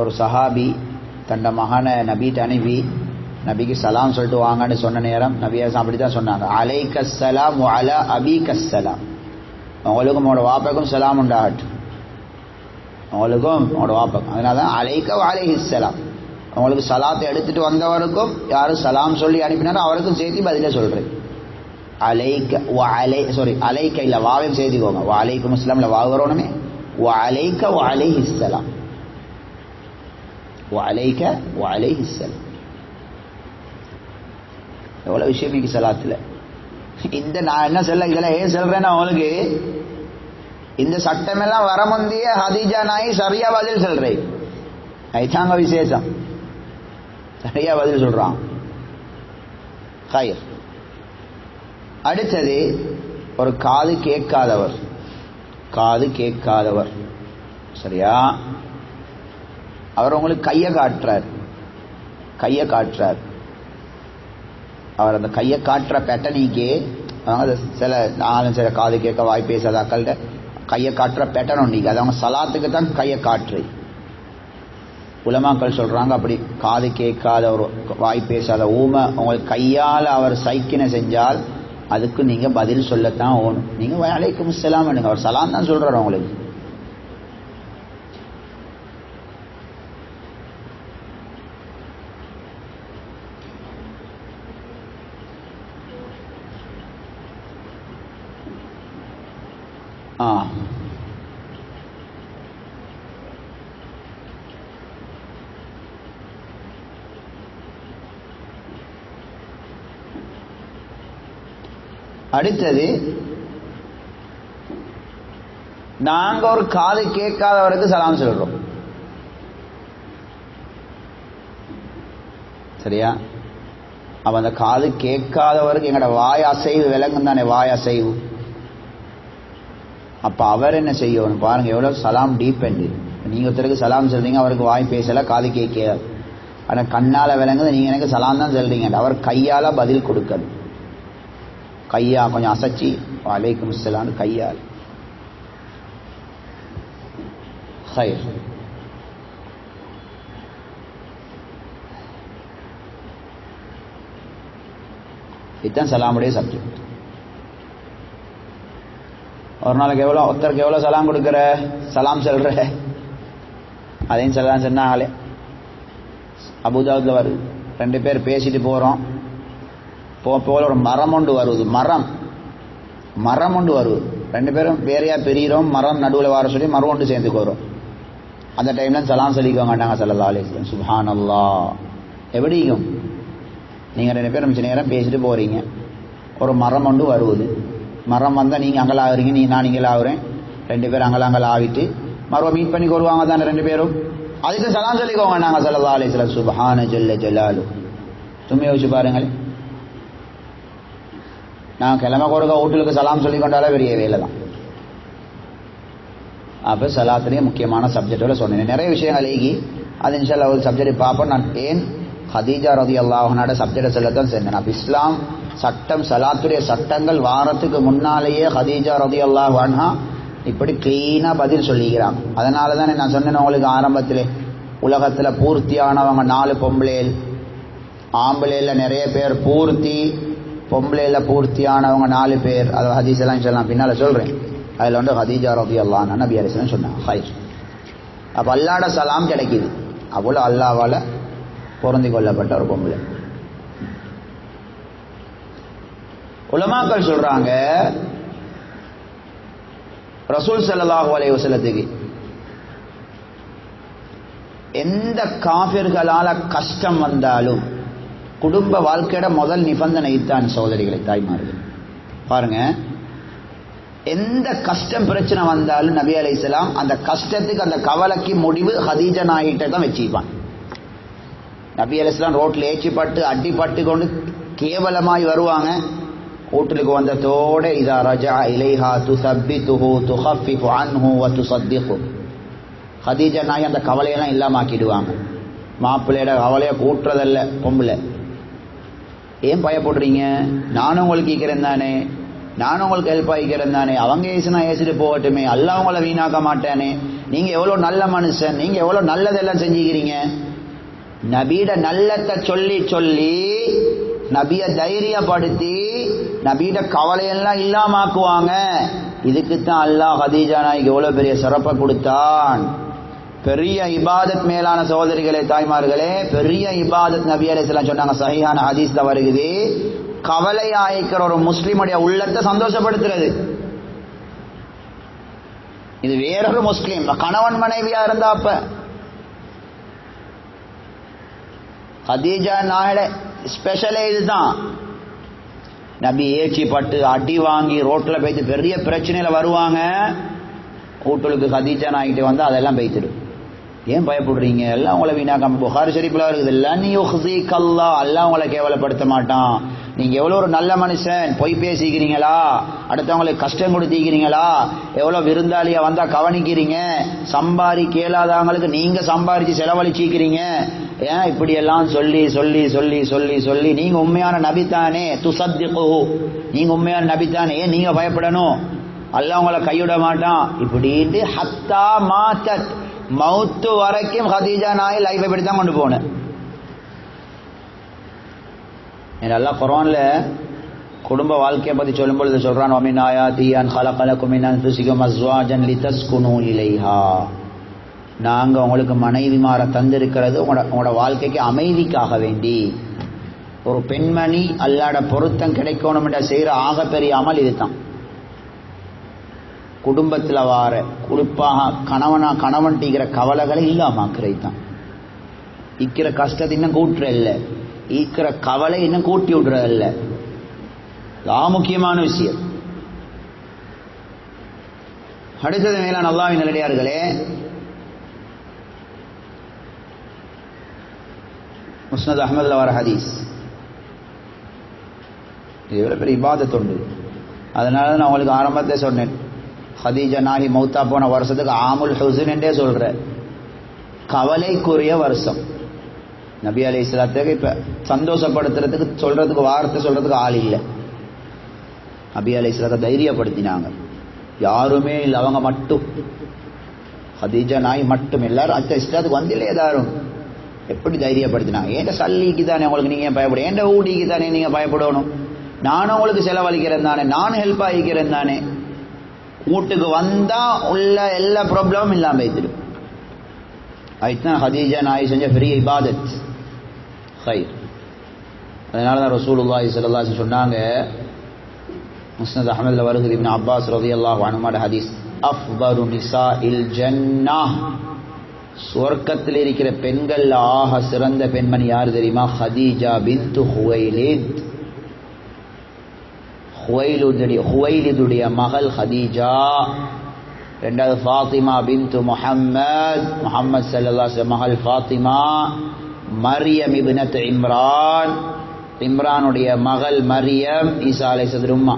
ஒரு சஹாபி தன்னை மகனை நபிட்ட அனுப்பி நபிக்கு சலாம் சொல்லிட்டு வாங்கன்னு சொன்ன நேரம் நபியாசம் அப்படி தான் சொன்னாங்க, அலைக்கஸ்ஸலாம் வ அலா அபீகஸ்ஸலாம். உங்களுக்கும் உங்களோட வாப்பாக்கும் சலாம் உண்டாகட்டும், உங்களுக்கும் உங்களோட வாப்பாக்கும். அதனால தான் அலைக்க வ அலைஹிஸ்ஸலாம். உங்களுக்கு சலாத்தை எடுத்துட்டு வந்தவருக்கும் யாரும் சலாம் சொல்லி அனுப்பினாலும் அவருக்கும் சேர்த்து பதில சொல்றேன். அலைக்க வ அலை அலைக்க இல்லை, வாவையும் சேர்த்துக்கோங்க. வ அலைக்கும் இஸ்லாமில் வாவு வரணுமே. வ அலைக்க வ அலைஹிஸ்ஸலாம், வ அலைக்க வ அலைஹிஸ்ஸலாம். எவ்வளவு விஷயம் இன்னைக்கு சலாத்துல. இந்த நான் என்ன சொல்ல இதெல்லாம் ஏன் சொல்றேன்னா, உங்களுக்கு இந்த சட்டமெல்லாம் வர முந்தைய ஹதீஜா நாயி சரியா பதில் சொல்றேன். ஐதாங்க விசேஷம், சரியா பதில் சொல்றான். ஹைர். அடுத்தது ஒரு காது கேட்காதவர், காது கேட்காதவர். சரியா? அவர் உங்களுக்கு கையை காட்டுறார், கையை காட்டுறார். அவர் அந்த கையை காட்டுற பேட்டர்னிக்கு சில நாளும் சில காது கேட்க வாய் பேசாதாக்கள்கிட்ட கையை காட்டுற பேட்டர்ன் ஒன்றிக்கு, அது அவங்க சலாத்துக்கு தான் கையை காட்டுறது. உலமாக்கள் சொல்றாங்க, அப்படி காது கேட்காத ஒரு வாய் பேசாத ஊமை உங்களுக்கு கையால் அவர் சைக்கினை செஞ்சால் அதுக்கு நீங்க பதில் சொல்லத்தான் ஓணும். நீங்க வலைக்கும் சலாம் வேணுங்க, அவர் சலாம் தான் சொல்றாரு உங்களுக்கு. அடுத்தது நாங்க ஒரு காது கேட்காதவருக்கு சலாம் சொல்றோம். சரியா? அப்ப அந்த காது கேட்காதவருக்கு எங்கட வாய் அசைவு விளங்கும் தானே, வாய் அசைவு. அப்ப அவர் என்ன செய்யணும் பாருங்க, எவ்வளவு சலாம் டீபெண்ட். நீங்க ஒருத்தருக்கு சலாம் சொல்றீங்க, அவருக்கு வாய் பேசல, காது கேட்காது, ஆனா கண்ணால விளங்குது, நீங்க எனக்கு சலாம் தான் சொல்றீங்க, அவர் கையால பதில் கொடுக்கணும். கையா கொஞ்சம் அசைச்சி வலைக்கும் இஸ்லாம் கையால். ஹைர். இதுதான் சலாமுடைய சப்ஜெக்ட். ஒரு நாளைக்கு எவ்வளோ ஒருத்தருக்கு எவ்வளோ சலாம் கொடுக்குற, சலாம் சொல்ற, அதையும் சலாம் சொன்னாங்களே. அபூதாவுல வருது, 2 பேர் பேசிட்டு போறோம், போல ஒரு மரம் ஒன்று வருவது, மரம் ஒன்று வருவது, 2 பேரும் வேறையா பெரியறோம், மரம் நடுவில் வர சொல்லி மரம் ஒன்று சேர்ந்துக்கு வரும். அந்த டைம்ல சலாம் சொல்லிக்கோங்க ஸல்லல்லாஹு அலைஹி வஸல்லம். சுப்ஹானல்லாஹ். எப்படிக்கும் நீங்க 2 பேரும் கொஞ்ச நேரம் பேசிட்டு போறீங்க, ஒரு மரம் ஒன்று வருவது, மரம் வந்தா நீங்க அங்கலாகிறீங்க, நான் இங்கலாகிறேன், 2 பேரும் அங்கலாங்கல் ஆகிட்டு மறுவ மீட் பண்ணி வருவாங்க தானே 2 பேரும். அதுக்கு சலாம் சொல்லிக்கோங்க ஸல்லல்லாஹு அலைஹி வஸல்லம். சுப்ஹான ஜல்ல ஜலாலு. சும்மா யோசிச்சு பாருங்களேன், நான் கிழமை கொடுக்க வீட்டுக்கு சலாம் சொல்லி கொண்டாலே பெரிய வேலை தான். அப்போ சலாத்திலேயே முக்கியமான சப்ஜெக்டோட சொன்னேன். நிறைய விஷயங்கள் ஏகி அது இன்ஷால்லா ஒரு சப்ஜெக்ட் பார்ப்போம். நான் ஏன் ஹதீஜா ரலியல்லாஹு அன்ஹா சப்ஜெக்டை சொல்லத்தான் சொன்னேன். அப்போ இஸ்லாம் சட்டம், சலாத்துடைய சட்டங்கள் வாரத்துக்கு முன்னாலேயே ஹதீஜா ரலியல்லாஹு அன்ஹா இப்படி கிளீனா பதில் சொல்லிக்கிறாங்க. அதனால தானே நான் சொன்னேன் உங்களுக்கு ஆரம்பத்திலே, உலகத்தில் பூர்த்தியானவங்க 4 பொம்பளைகள், ஆம்பளைல நிறைய பேர் பூர்த்தி, பொம்பளைல பூர்த்தியானவங்க 4 பேர். அது ஹதீஸ் எல்லாம் சொல்லலாம், பின்னால சொல்றேன். அதில் வந்து ஹதீஜா ரலியல்லாஹு அன்ஹா நபி அலைஹிஸ் ஸலாம் சொன்னாங்க. ஹைர். அப்போ அல்லாஹ்வோட சலாம் கிடைக்குது, அவ்வளோ அல்லாஹ்வால பொருந்தி கொள்ளப்பட்ட ஒரு பொம்பளை. உலமாக்கள் சொல்றாங்க, ரசூல் ஸல்லல்லாஹு அலைஹி வஸல்லத்துக்கு எந்த காஃபிர்களால கஷ்டம் வந்தாலும் குடும்ப வாழ்க்கையோட முதல் நிபந்தனை தான் சகோதரிகளை, தாய்மார்கள். பாருங்க, எந்த கஷ்டம் பிரச்சனை வந்தாலும் நபி அலைஹிஸ்ஸலாம் அந்த கஷ்டத்துக்கு அந்த கவலைக்கு முடிவு ஹதீஜா நாயிட்ட தான் வச்சுப்பான். நபி அலைஹிஸ்ஸலாம் ரோட்ல ஏச்சிப்பட்டு அடிப்பட்டு கொண்டு கேவலமாய் வருவாங்க. வீட்டுக்கு வந்ததோட இதா ரஜா இலைஹா துஸப்பிதுஹு துஹஃபிஃபு அன்ஹு வ துஸத்திகு. ஹதீஜா நாய் அந்த கவலையெல்லாம் இல்லாம ஆக்கிடுவாங்க. மாப்பிள்ளையோட கவலையை கூட்டுறதல்ல பொம்பளை. ஏன் பயப்படுறீங்க? நானும் உங்களுக்கு ஈக்கிறேன் தானே, நானும் உங்களுக்கு ஹெல்ப் ஆகிக்கிறேன் தானே, அவங்க ஏசுனா ஏசிட்டு போகட்டுமே, அல்லாஹ் உங்களை வீணாக்க மாட்டானே, நீங்க எவ்வளவு நல்ல மனுஷன், நீங்க எவ்வளவு நல்லதெல்லாம் செஞ்சுக்கிறீங்க. நபியோட நல்லத்தை சொல்லி சொல்லி நபிய தைரியப்படுத்தி நபியோட கவலையெல்லாம் இல்லாமாக்குவாங்க. இதுக்குத்தான் அல்லாஹ் ஹதீஜா நாய்க்கு எவ்வளவு பெரிய சிறப்பை கொடுத்தான். பெரிய இபாதத் மேலான சகோதரிகளே, தாய்மார்களே, பெரிய இபாதத் நபி அலைஹிஸ்ஸலாம் சொன்னாங்க. சஹீஹான ஹதீஸ்ல வருகிறது, கவலை ஆயிக்கிற ஒரு முஸ்லிமுடைய உள்ளத்தை சந்தோஷப்படுத்துறது. இது வேறொரு முஸ்லிம் கணவன் மனைவியா இருந்தா அப்ப ஹதீஜா நாயோட ஸ்பெஷலே இதுதான். நபி ஏச்சி பட்டு அடி வாங்கி ரோட்ல போய்த்து பெரிய பிரச்சனையில வருவாங்க. வீட்டுக்கு ஹதீஜா நாய்கிட்ட வந்து அதெல்லாம் பேய்த்துடும். ஏன் பயப்படுறீங்க? எல்லாம் உங்களை வீணாக்காம புகாரி ஷரீஃப்ல இருக்குது, லன் யுஹ்ஸிகல்லாஹ், அல்லாஹ் உங்களை கேவலப்படுத்த மாட்டான். நீங்க எவ்வளவு ஒரு நல்ல மனுஷன், பொய் பேசிக்கிறீங்களா, அடுத்தவங்களுக்கு கஷ்டம் கொடுத்திக்கிறீங்களா, எவ்வளவு விருந்தாளியா வந்தா கவனிக்கிறீங்க, சம்பாதிக்க இயலாதவங்களுக்கு நீங்க சம்பாதிச்சு செலவழிச்சிக்கிறீங்க. ஏன் இப்படி எல்லாம் சொல்லி சொல்லி சொல்லி சொல்லி சொல்லி நீங்க உண்மையான நபித்தானே, துஸத்திகுஹு, நீங்க உண்மையான நபித்தானே, ஏன் நீங்க பயப்படணும், அல்லாஹ் உங்களை கைவிட மாட்டான். இப்படின்ட்டு ஹத்தா மாத்தத், மௌத்து வரைக்கும் ஹதீஜா நாய் லைஃப் இப்படி தான் கொண்டு போனேன். அல்லாஹ் குர்ஆன்ல குடும்ப வாழ்க்கையை பத்தி சொல்லும் பொழுது சொல்றான், வமின் ஆயாத்தி அன் ஹலகலகும் மின் அன்ஃபுசிகும் அஸ்வாஜன் லிதஸ்குனு இலைஹா, நாங்க உங்களுக்கு மனைவிமார தந்திருக்கிறது உங்களோட வாழ்க்கைக்கு அமைதிக்காக வேண்டி. ஒரு பெண்மணி அல்லாஹ்வோட பொருத்தம் கிடைக்கணும் என்ற செய்யற ஆகப்பெரிய அமல் இதுதான். குடும்பத்தில் வார குறிப்பாக கணவன் டீக்கிற கவலைகளை இல்லாமக்கிறது தான். இக்கிற கஷ்டத்தை இன்னும் கூட்டுறல்ல, ஈக்கிற கவலை இன்னும் கூட்டி விடுறதல்ல. முக்கியமான விஷயம். அடுத்தது மேலான அல்லாஹ்வின் நல்லடியார்களே, முஸ்னத் அஹ்மதுல வர ஹதீஸ், இது எவ்வளவு பெரிய இபாதத் உண்டு. அதனால நான் உங்களுக்கு ஆரம்பத்தில் சொன்னேன், ஹதீஜா நாயி மௌத்தா போன வருஷத்துக்கு ஆமுல் ஹுஸ்ன் என்றே சொல்ற, கவலைக்குரிய வருஷம். நபி அலைஹிஸ்ஸலாத்துக்கு இப்ப சந்தோஷப்படுத்துறதுக்கு சொல்றதுக்கு வார்த்தை சொல்றதுக்கு ஆள் இல்லை. நபி அலைஹிஸ்ஸலாத்தை தைரியப்படுத்தினாங்க. யாருமே இல்லை, அவங்க மட்டும், ஹதீஜா நாய் மட்டும். எல்லாரும் அடுத்த இஸ்லாத்துக்கு வந்தில்லை. எல்லாரும் எப்படி தைரியப்படுத்தினாங்க? ஏண்ட சல்லிக்கு தானே உங்களுக்கு நீங்க பயப்படும், ஏண்ட ஊடிக்கு தானே நீங்க பயப்படணும், நானும் உங்களுக்கு செலவழிக்கிறேன் தானே, நானும் ஹெல்ப் ஆகிக்கிறேன் தானே. வீட்டுக்கு வந்தா உள்ள எல்லா ப்ராப்ளமும் இல்லாம போய்த்திடும். அதுதான் ஹதீஜா நாய் செஞ்ச பெரிய இபாதத், ஹைர். அதனாலதான் ரசூலுல்லாஹி ஸல்லல்லாஹு அலைஹி வஸல்லம் சொன்னாங்க, முஸ்னத் அஹ்மதுல வருகிறது, இப்னு அப்பாஸ் ரலியல்லாஹு அன்ஹுமா ஹதீஸ், அஃதலு நிசாஇல் ஜன்னah, சுவர்க்கத்தில் இருக்கிற பெண்கள் ஆக சிறந்த பெண்மணி யார் தெரியுமா? ஹதீஜா பின்த் ஹுவைலித். ஹுவைலிதுடைய மகள் ஹதீஜா. ரெண்டாவது ஃபாத்திமா பின்த் முஹம்மத், முஹம்மத் ஸல்லல்லாஹு அலைஹி வஸல்லம் மகள் ஃபாத்திமா. மரியம் இப்னத் இம்ரான், இம்ரானுடைய மகள் மரியம், ஈசா அலைஹிஸ்ஸலாம் உம்மா.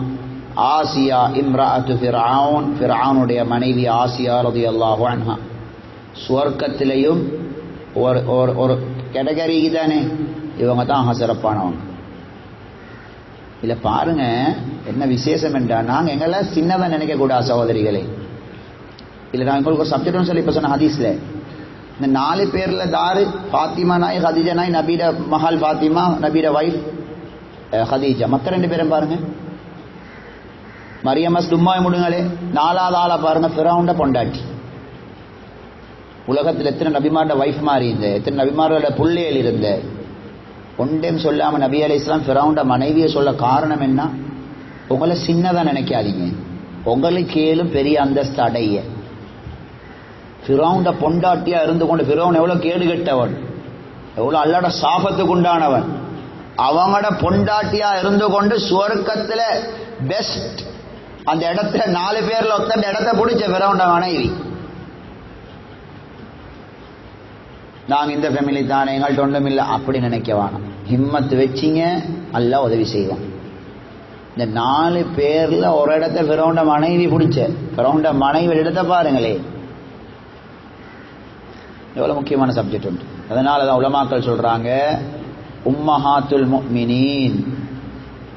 ஆசியா இம்ராஅத்து ஃபிர்அவுன், ஃபிர்அவுனுடைய மனைவி ஆசியா ரலியல்லாஹு அன்ஹா. சுவர்க்கத்திலையும் ஒரு கேட்டகரிக்கு தானே இவங்க தான் சிறப்பானவங்க. இல்ல பாருங்க என்ன விசேஷம் என்றா, நாங்க எங்கெல்லாம் சின்னதான் நினைக்க கூடாது சகோதரிகளே. இல்ல நான் உங்களுக்கு ஒரு சப்ஜெக்ட் சொல்லி இப்ப சொன்ன ஹதீஸ்ல இந்த 4 பேர்ல தாரு ஃபாத்திமா நாய், ஹதீஜா நாய், நபீட மஹால் ஃபாத்திமா, நபீட வைஃப் ஹதீஜா. மற்ற 2 பேரும் பாருங்க, மரியமஸ் தும்மாய் முடுங்களே. 4வது ஆளா பாருங்க, ஃபிரௌன்ட பொண்டாட்டி. உலகத்தில் எத்தனை நபிமாரோட வைஃப் மாறி இருந்த, எத்தனை நபிமாரோட புள்ளைகள் இருந்த, ஒன்றையும் சொல்லாம நபி அலைஹிஸ்ஸலாம் ஃபிரௌன்ட மனைவியை சொல்ல காரணம் என்ன? உங்களை சின்னதா நினைக்காதீங்க. உங்களுக்கு ஏலும் பெரிய அந்தஸ்து அடைய. ஃபிரௌன்ட பொண்டாட்டியா இருந்து கொண்டு, ஃபிரௌன் எவ்வளவு கேடு கெட்டவன், எவ்வளவு அல்லாஹ்வோட சாபத்துக்கு உண்டானவன், அவங்களோட பொண்டாட்டியா இருந்து கொண்டு சுவர்க்கத்துல பெஸ்ட் அந்த இடத்துல 4 பேர்ல ஒத்த இடத்தை பிடிச்ச ஃபிரௌன்ட மனைவி. நாங்க இந்த ஃபேமிலி தானே, எங்கள்கிட்ட ஒன்றும் இல்லை அப்படி நினைக்க வேணாம். ஹிம்மத்து வச்சிங்க, அல்லாஹ் உதவி செய்வான். இந்த 4 பேர்ல ஒரு இடத்த ஃபிரௌன்ட மனைவி பிடிச்ச, ஃபிரௌன்ட மனைவி இடத்தை பாருங்களே, எவ்வளவு முக்கியமான சப்ஜெக்ட் உண்டு. அதனால தான் உலமாக்கள் சொல்றாங்க, உம்மஹாத்துல் முஃமினீன்,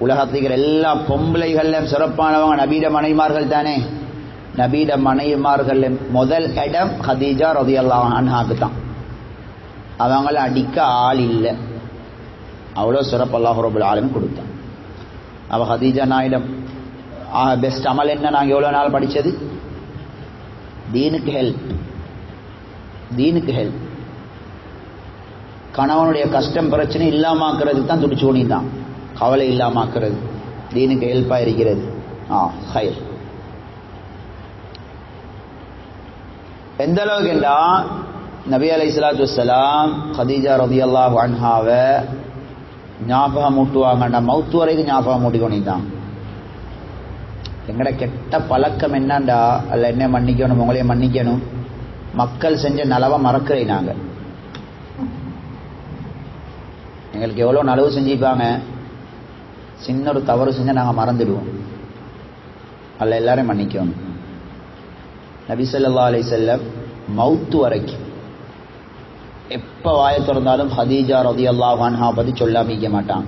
உலகத்தில் எல்லா பொம்பளைகள்ல சிறப்பானவங்க நபீட மனைவிமார்கள் தானே. நபீட மனைவிமார்கள் முதல் இடம் ஹதீஜா ரலியல்லாஹு அன்ஹாக்கு தான். அவங்கள அடிக்க ஆள் இல்லை, அவ்வளோ சிறப்பு அல்லாஹ் ரப்பல் ஆலமீன் கொடுத்தான். அவ ஹதீஜா நாயிடம் பெஸ்ட் அமல் என்ன, நாங்கள் எவ்வளோ நாள் படித்தது, தீனுக்கு ஹெல்ப், தீனுக்கு ஹெல்ப். கணவனுடைய கஷ்டம் பிரச்சனை இல்லாமாக்குறது தான் துடிச்சு ஓடிதான், கவலை இல்லாமாக்குறது, தீனுக்கு ஹெல்ப்பாக இருக்கிறது. ஹைர் எந்த அளவுக்கு என்றா, நபி அலைஹிஸ்ஸலாத்து வஸ்ஸலாம் ஹதீஜா ரலியல்லாஹு அன்ஹாவை ஞாபகம் மூட்டுவாங்கண்டா, மௌத்து வரைக்கும் ஞாபகம் மூட்டிக்கொண்டிருந்தான். எங்கட கெட்ட பழக்கம் என்னண்டா, அல்ல என்ன மன்னிக்கணும், உங்களையும் மன்னிக்கணும், மக்கள் செஞ்ச நலவை மறக்கிறேன். நாங்கள் எங்களுக்கு எவ்வளோ நலவு செஞ்சுப்பாங்க, சின்ன ஒரு தவறு செஞ்சால் நாங்கள் மறந்துடுவோம். அல்ல எல்லாரையும் மன்னிக்கணும். நபி ஸல்லல்லாஹு அலைஹி வஸல்லம் மௌத்து வரைக்கும் எப்போ வாயை திறந்தாலும் ஹதீஜா ரலியல்லாஹு அன்ஹா பற்றி சொல்லாமிக்க மாட்டான்.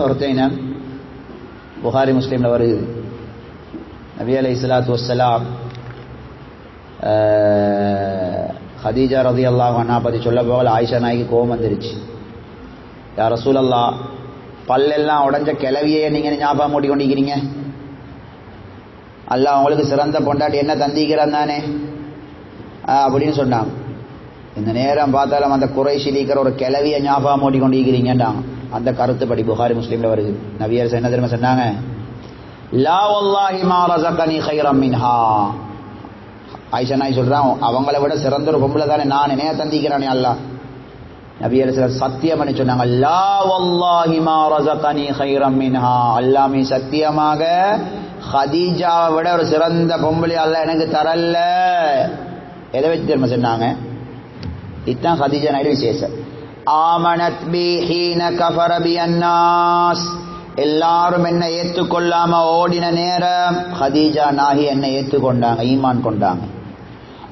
ஒருத்தன் புகாரி முஸ்லீம்ல வருது, நபி அலைஹிஸ்ஸலாத்து வஸ்ஸலாம் ஹதீஜா ரலியல்லாஹு அன்ஹா பற்றி சொல்ல போகல, ஆயிஷா நாய்க்கு கோபம் வந்துருச்சு. யா ரசூலல்லாஹ், பல்லெல்லாம் உடஞ்ச கிளவியே நீங்கள் ஞாபகம் மூட்டி கொண்டிருக்கிறீங்க, அல்லாஹ் உங்களுக்கு சிறந்த பொண்டாட்டி என்ன தந்திக்கிறான் தானே அப்படின்னு சொன்னாங்க. இந்த நேரம் பார்த்தாலும் அந்த குறைஷி லீக்கிற ஒரு கிளவியை ஞாபகம் மூட்டி கொண்டிருக்கிறீங்கன்றாங்க. அந்த கருத்துப்படி புகாரி முஸ்லீம்ல வருது. நபியர் என்ன தெரியுமா சொன்னாங்க, லா வல்லாஹி மா ரஸகனி கைரம் மின்ஹா. ஆயிஷா நாய் சொல்றான், அவங்கள விட சிறந்த ஒரு பொம்பளை தானே நான் என்னைய தந்திக்கிறானே அல்லாஹ். நபியர் சத்தியம் பண்ணி சொன்னாங்க, லா வல்லாஹி மா ரஸகனி கைரம் மின்ஹா, அல்லாஹ் சத்தியமாக ஹதீஜாவை விட ஒரு சிறந்த பொம்பளை அல்லாஹ் எனக்கு தரல. எதை வச்சு தெரியுமா சொன்னாங்க, இதுதான் ஹதீஜா நாயுடு விசேஷம். ஆமனத் பி ஹீன கஃபர பி அன்னாஸ், எல்லாரும் என்ன ஏற்றுக்கொள்ளாம ஓடின நேரம் ஹதீஜா நாஹி என்னை ஏற்றுக்கொண்டாங்க, ஈமான் கொண்டாங்க.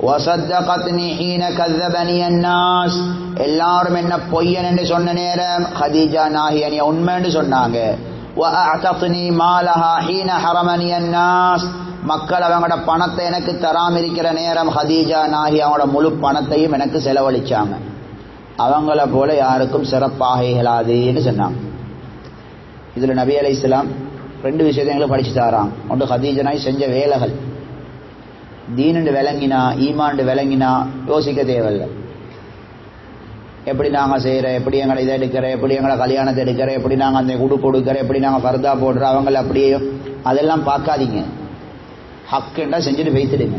வஸத்தகத்னி ஹீன கஸபனி அன்னாஸ், எல்லாரும் என்ன பொய்யன் என்று சொன்ன நேரம் ஹதீஜா நாஹி என்னை உண்மைன்னு சொன்னாங்க. வஅஅதத்னி மாலஹா ஹீன ஹரமனி அன்னாஸ், மக்கள் அவங்களோட பணத்தை எனக்கு தராம இருக்கிற நேரம் ஹதீஜா நாஹி அவங்களோட முழு பணத்தையும் எனக்கு செலவழிச்சாங்க. அவங்கள போல யாருக்கும் சிறப்பாக இயலாதுன்னு சொன்னாங்க. இதுல நபி அலைஹிஸ்ஸலாம் 2 விஷயத்தை எங்களுக்கு படிச்சு தாராங்க. ஒன்று, ஹதீஜா நாஹி செஞ்ச வேலைகள், தீனுண்டு விளங்கினா, ஈமாண்டு விளங்கினா யோசிக்க தேவையில்லை. எப்படி நாங்கள் செய்கிற, எப்படி எங்களை இதை எடுக்கிற, எப்படி எங்களை கல்யாணத்தை எடுக்கிற, எப்படி நாங்கள் அந்த உடுப்பு கொடுக்குற, எப்படி நாங்கள் ஃபர்தா போடுற, அவங்கள அப்படியே அதெல்லாம் பார்க்காதீங்க. ஹக்குண்டா செஞ்சுட்டு வைத்துடுங்க.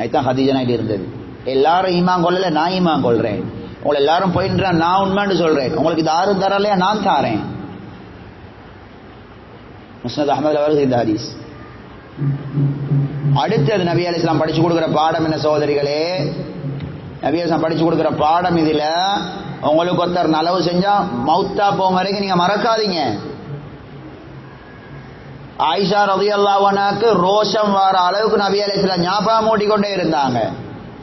அதுதான் ஹதீஜா நாயுடு இருந்தது. எல்லாரும் ஈமான் கொள்ளல, நான் ஈமான் கொள்றேன். உங்களை எல்லாரும் போயின்றா, நான் உண்மைன்னு சொல்றேன். உங்களுக்கு இது யாரும் தரலையா, நான் தாரேன். முஸ்னத் அஹ்மதுல வருது இந்த ஹதீஸ். அடுத்தது நபி அலைஹிஸ்ஸலாம் படிச்சு கொடுக்குற பாடம் என்ன சகோதரிகளே, நபி அலைஹிஸ்ஸலாம் படிச்சு கொடுக்குற பாடம் இதுல, உங்களுக்கு ஒருத்தர் நலவு செஞ்சா மௌத்தா போகும் வரைக்கும் நீங்க மறக்காதீங்க. ஆயிஷா ரலியல்லாஹு அன்ஹாக்கு ரோஷம் வர அளவுக்கு நபி அலைஹிஸ்ஸலாம் ஞாபகம் மூட்டிக்கொண்டே இருந்தாங்க.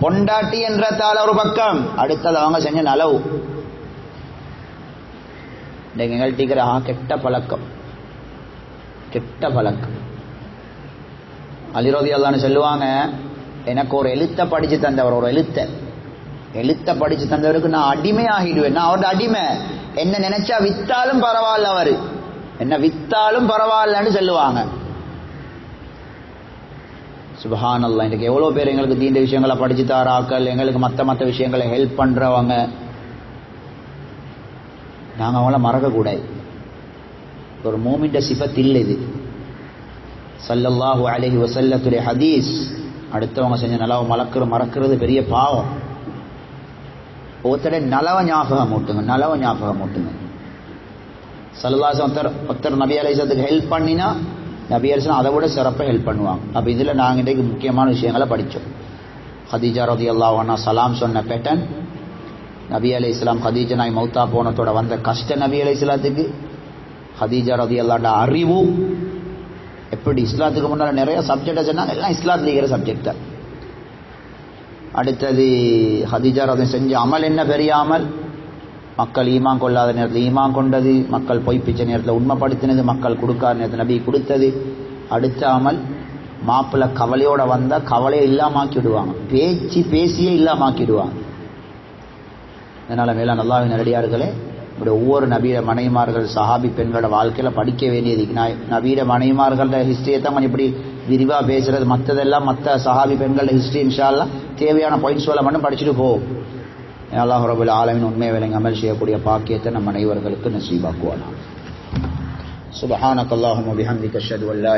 பொண்டாட்டி என்றதால ஒரு பக்கம், அடுத்தது அவங்க செஞ்ச நலவு. எங்கள்கிட்ட கெட்ட பழக்கம், கெட்ட பழக்கம். அலி ரலியல்லாஹு அன்ஹு சொல்லுவாங்க, எனக்கு ஒரு எழுத்தை படிச்சு தந்தவர், ஒரு எழுத்தை படிச்சு தந்தவருக்கு நான் அடிமை ஆகிடுவேன், நான் அவரோட அடிமை. என்ன நினைச்சா வித்தாலும் பரவாயில்ல, அவரு என்ன வித்தாலும் பரவாயில்லன்னு சொல்லுவாங்க. சுப்ஹானல்லாஹ், இன்றைக்கு எவ்வளோ பேர் எங்களுக்கு தீண்ட விஷயங்களை படிச்சு தாராக்கள், எங்களுக்கு மற்ற விஷயங்களை ஹெல்ப் பண்றவங்க. நாங்கள் அவங்கள மறக்கக்கூடாது. ஒரு மூமின்ட சிஃபத் இல்லை இது. ஸல்லல்லாஹு அலைஹி வஸல்லத்துடைய ஹதீஸ், அடுத்தவங்க செஞ்ச நலவை மறக்கிறது பெரிய பாவம். ஒருத்தர நலவை ஞாபகம் மூட்டுங்க, நலவை ஞாபகம் மூட்டுங்க. ஸல்லல்லாஹு ஒருத்தர் நபி அலைஹிஸ்ஸலாத்துக்கு ஹெல்ப் பண்ணினா நபி அலைஹிஸ்ஸலாம் அதை விட சிறப்பாக ஹெல்ப் பண்ணுவாங்க. அப்போ இதில் நாங்கள் இன்றைக்கு முக்கியமான விஷயங்களை படித்தோம். ஹதீஜா ரலியல்லாஹு அன்ஹா சலாம் சொன்ன பேட்டன், நபி அலைஹிஸ்ஸலாம் ஹதீஜா நாய் மௌத்தா போனத்தோட வந்த கஷ்ட நபி அலைஹிஸ்ஸலாத்துக்கு, ஹதீஜா ரலியல்லாஹு அறிவு எப்படி இஸ்லாத்துக்கு முன்னால் நிறைய சப்ஜெக்டை சொன்னாங்க, எல்லாம் இஸ்லாத்தில் இருக்கிற சப்ஜெக்டை. அடுத்தது ஹதீஜா ரலியல்லாஹு செஞ்ச அமல் என்ன, பெரிய அமல். மக்கள் ஈமான் கொள்ளாத நேரத்தில் ஈமான் கொண்டது, மக்கள் பொய்ப்பிச்ச நேரத்தில் உண்மைப்படுத்தினது, மக்கள் கொடுக்காத நேரத்தில் நபி கொடுத்தது. அடுத்த அமல், மாப்பிள்ளை கவலையோட வந்தால் கவலையை இல்லாமாக்கி விடுவாங்க, பேசியே இல்லாமாக்கி விடுவாங்க. அதனால் மேலே அல்லாஹ்வின் நல்லடியார்களே, இப்படி ஒவ்வொரு நபிய மனைவிமார்கள் சஹாபி பெண்களோட வாழ்க்கையில் படிக்க வேண்டியது. நபிய மனைவிமார்களோட ஹிஸ்ட்ரியை தான் கொஞ்சம் இப்படி விரிவாக பேசுகிறது, மற்றதெல்லாம் மற்ற சஹாபி பெண்களோட ஹிஸ்ட்ரி இன்ஷா அல்லாஹ் தேவையான பாயிண்ட்ஸ்களை மட்டும் படிச்சுட்டு போவோம். அல்லாஹ் ரப்பல் ஆலமீன் உண்மை விளங்கி அமல் செய்யக்கூடிய பாக்கியத்தை நம் அனைவர்களுக்கு நசீபாக்குவானாக. சுப்ஹானக்கல்லாஹும்ம வபிஹம்திக அஷ்ஹது அன் லா